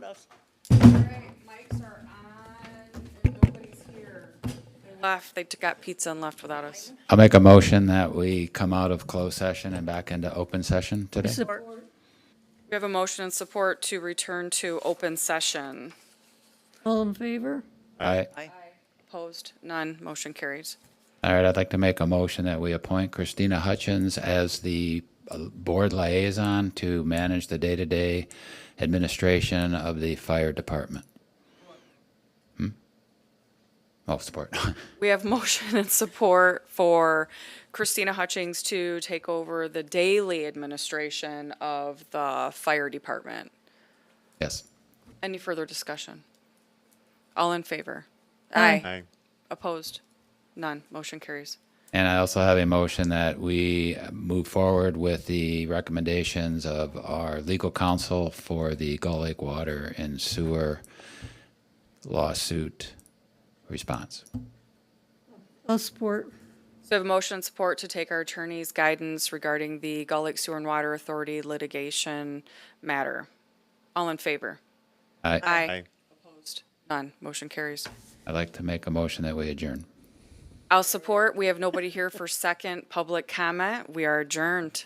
us. Mics are on and nobody's here. They left, they got pizza and left without us. I'll make a motion that we come out of closed session and back into open session today. Support. We have a motion and support to return to open session. All in favor? All right. Opposed? None. Motion carries. All right, I'd like to make a motion that we appoint Christina Hutchins as the board liaison to manage the day-to-day administration of the fire department. Oh, support. We have motion and support for Christina Hutchings to take over the daily administration of the fire department. Yes. Any further discussion? All in favor? Aye. Opposed? None. Motion carries. And I also have a motion that we move forward with the recommendations of our legal counsel for the Gull Lake Water and Sewer lawsuit response. I'll support. So we have a motion and support to take our attorney's guidance regarding the Gull Lake Sewer and Water Authority litigation matter. All in favor? I, Aye. Opposed? None. Motion carries. I'd like to make a motion that we adjourn. I'll support. We have nobody here for second public comment. We are adjourned.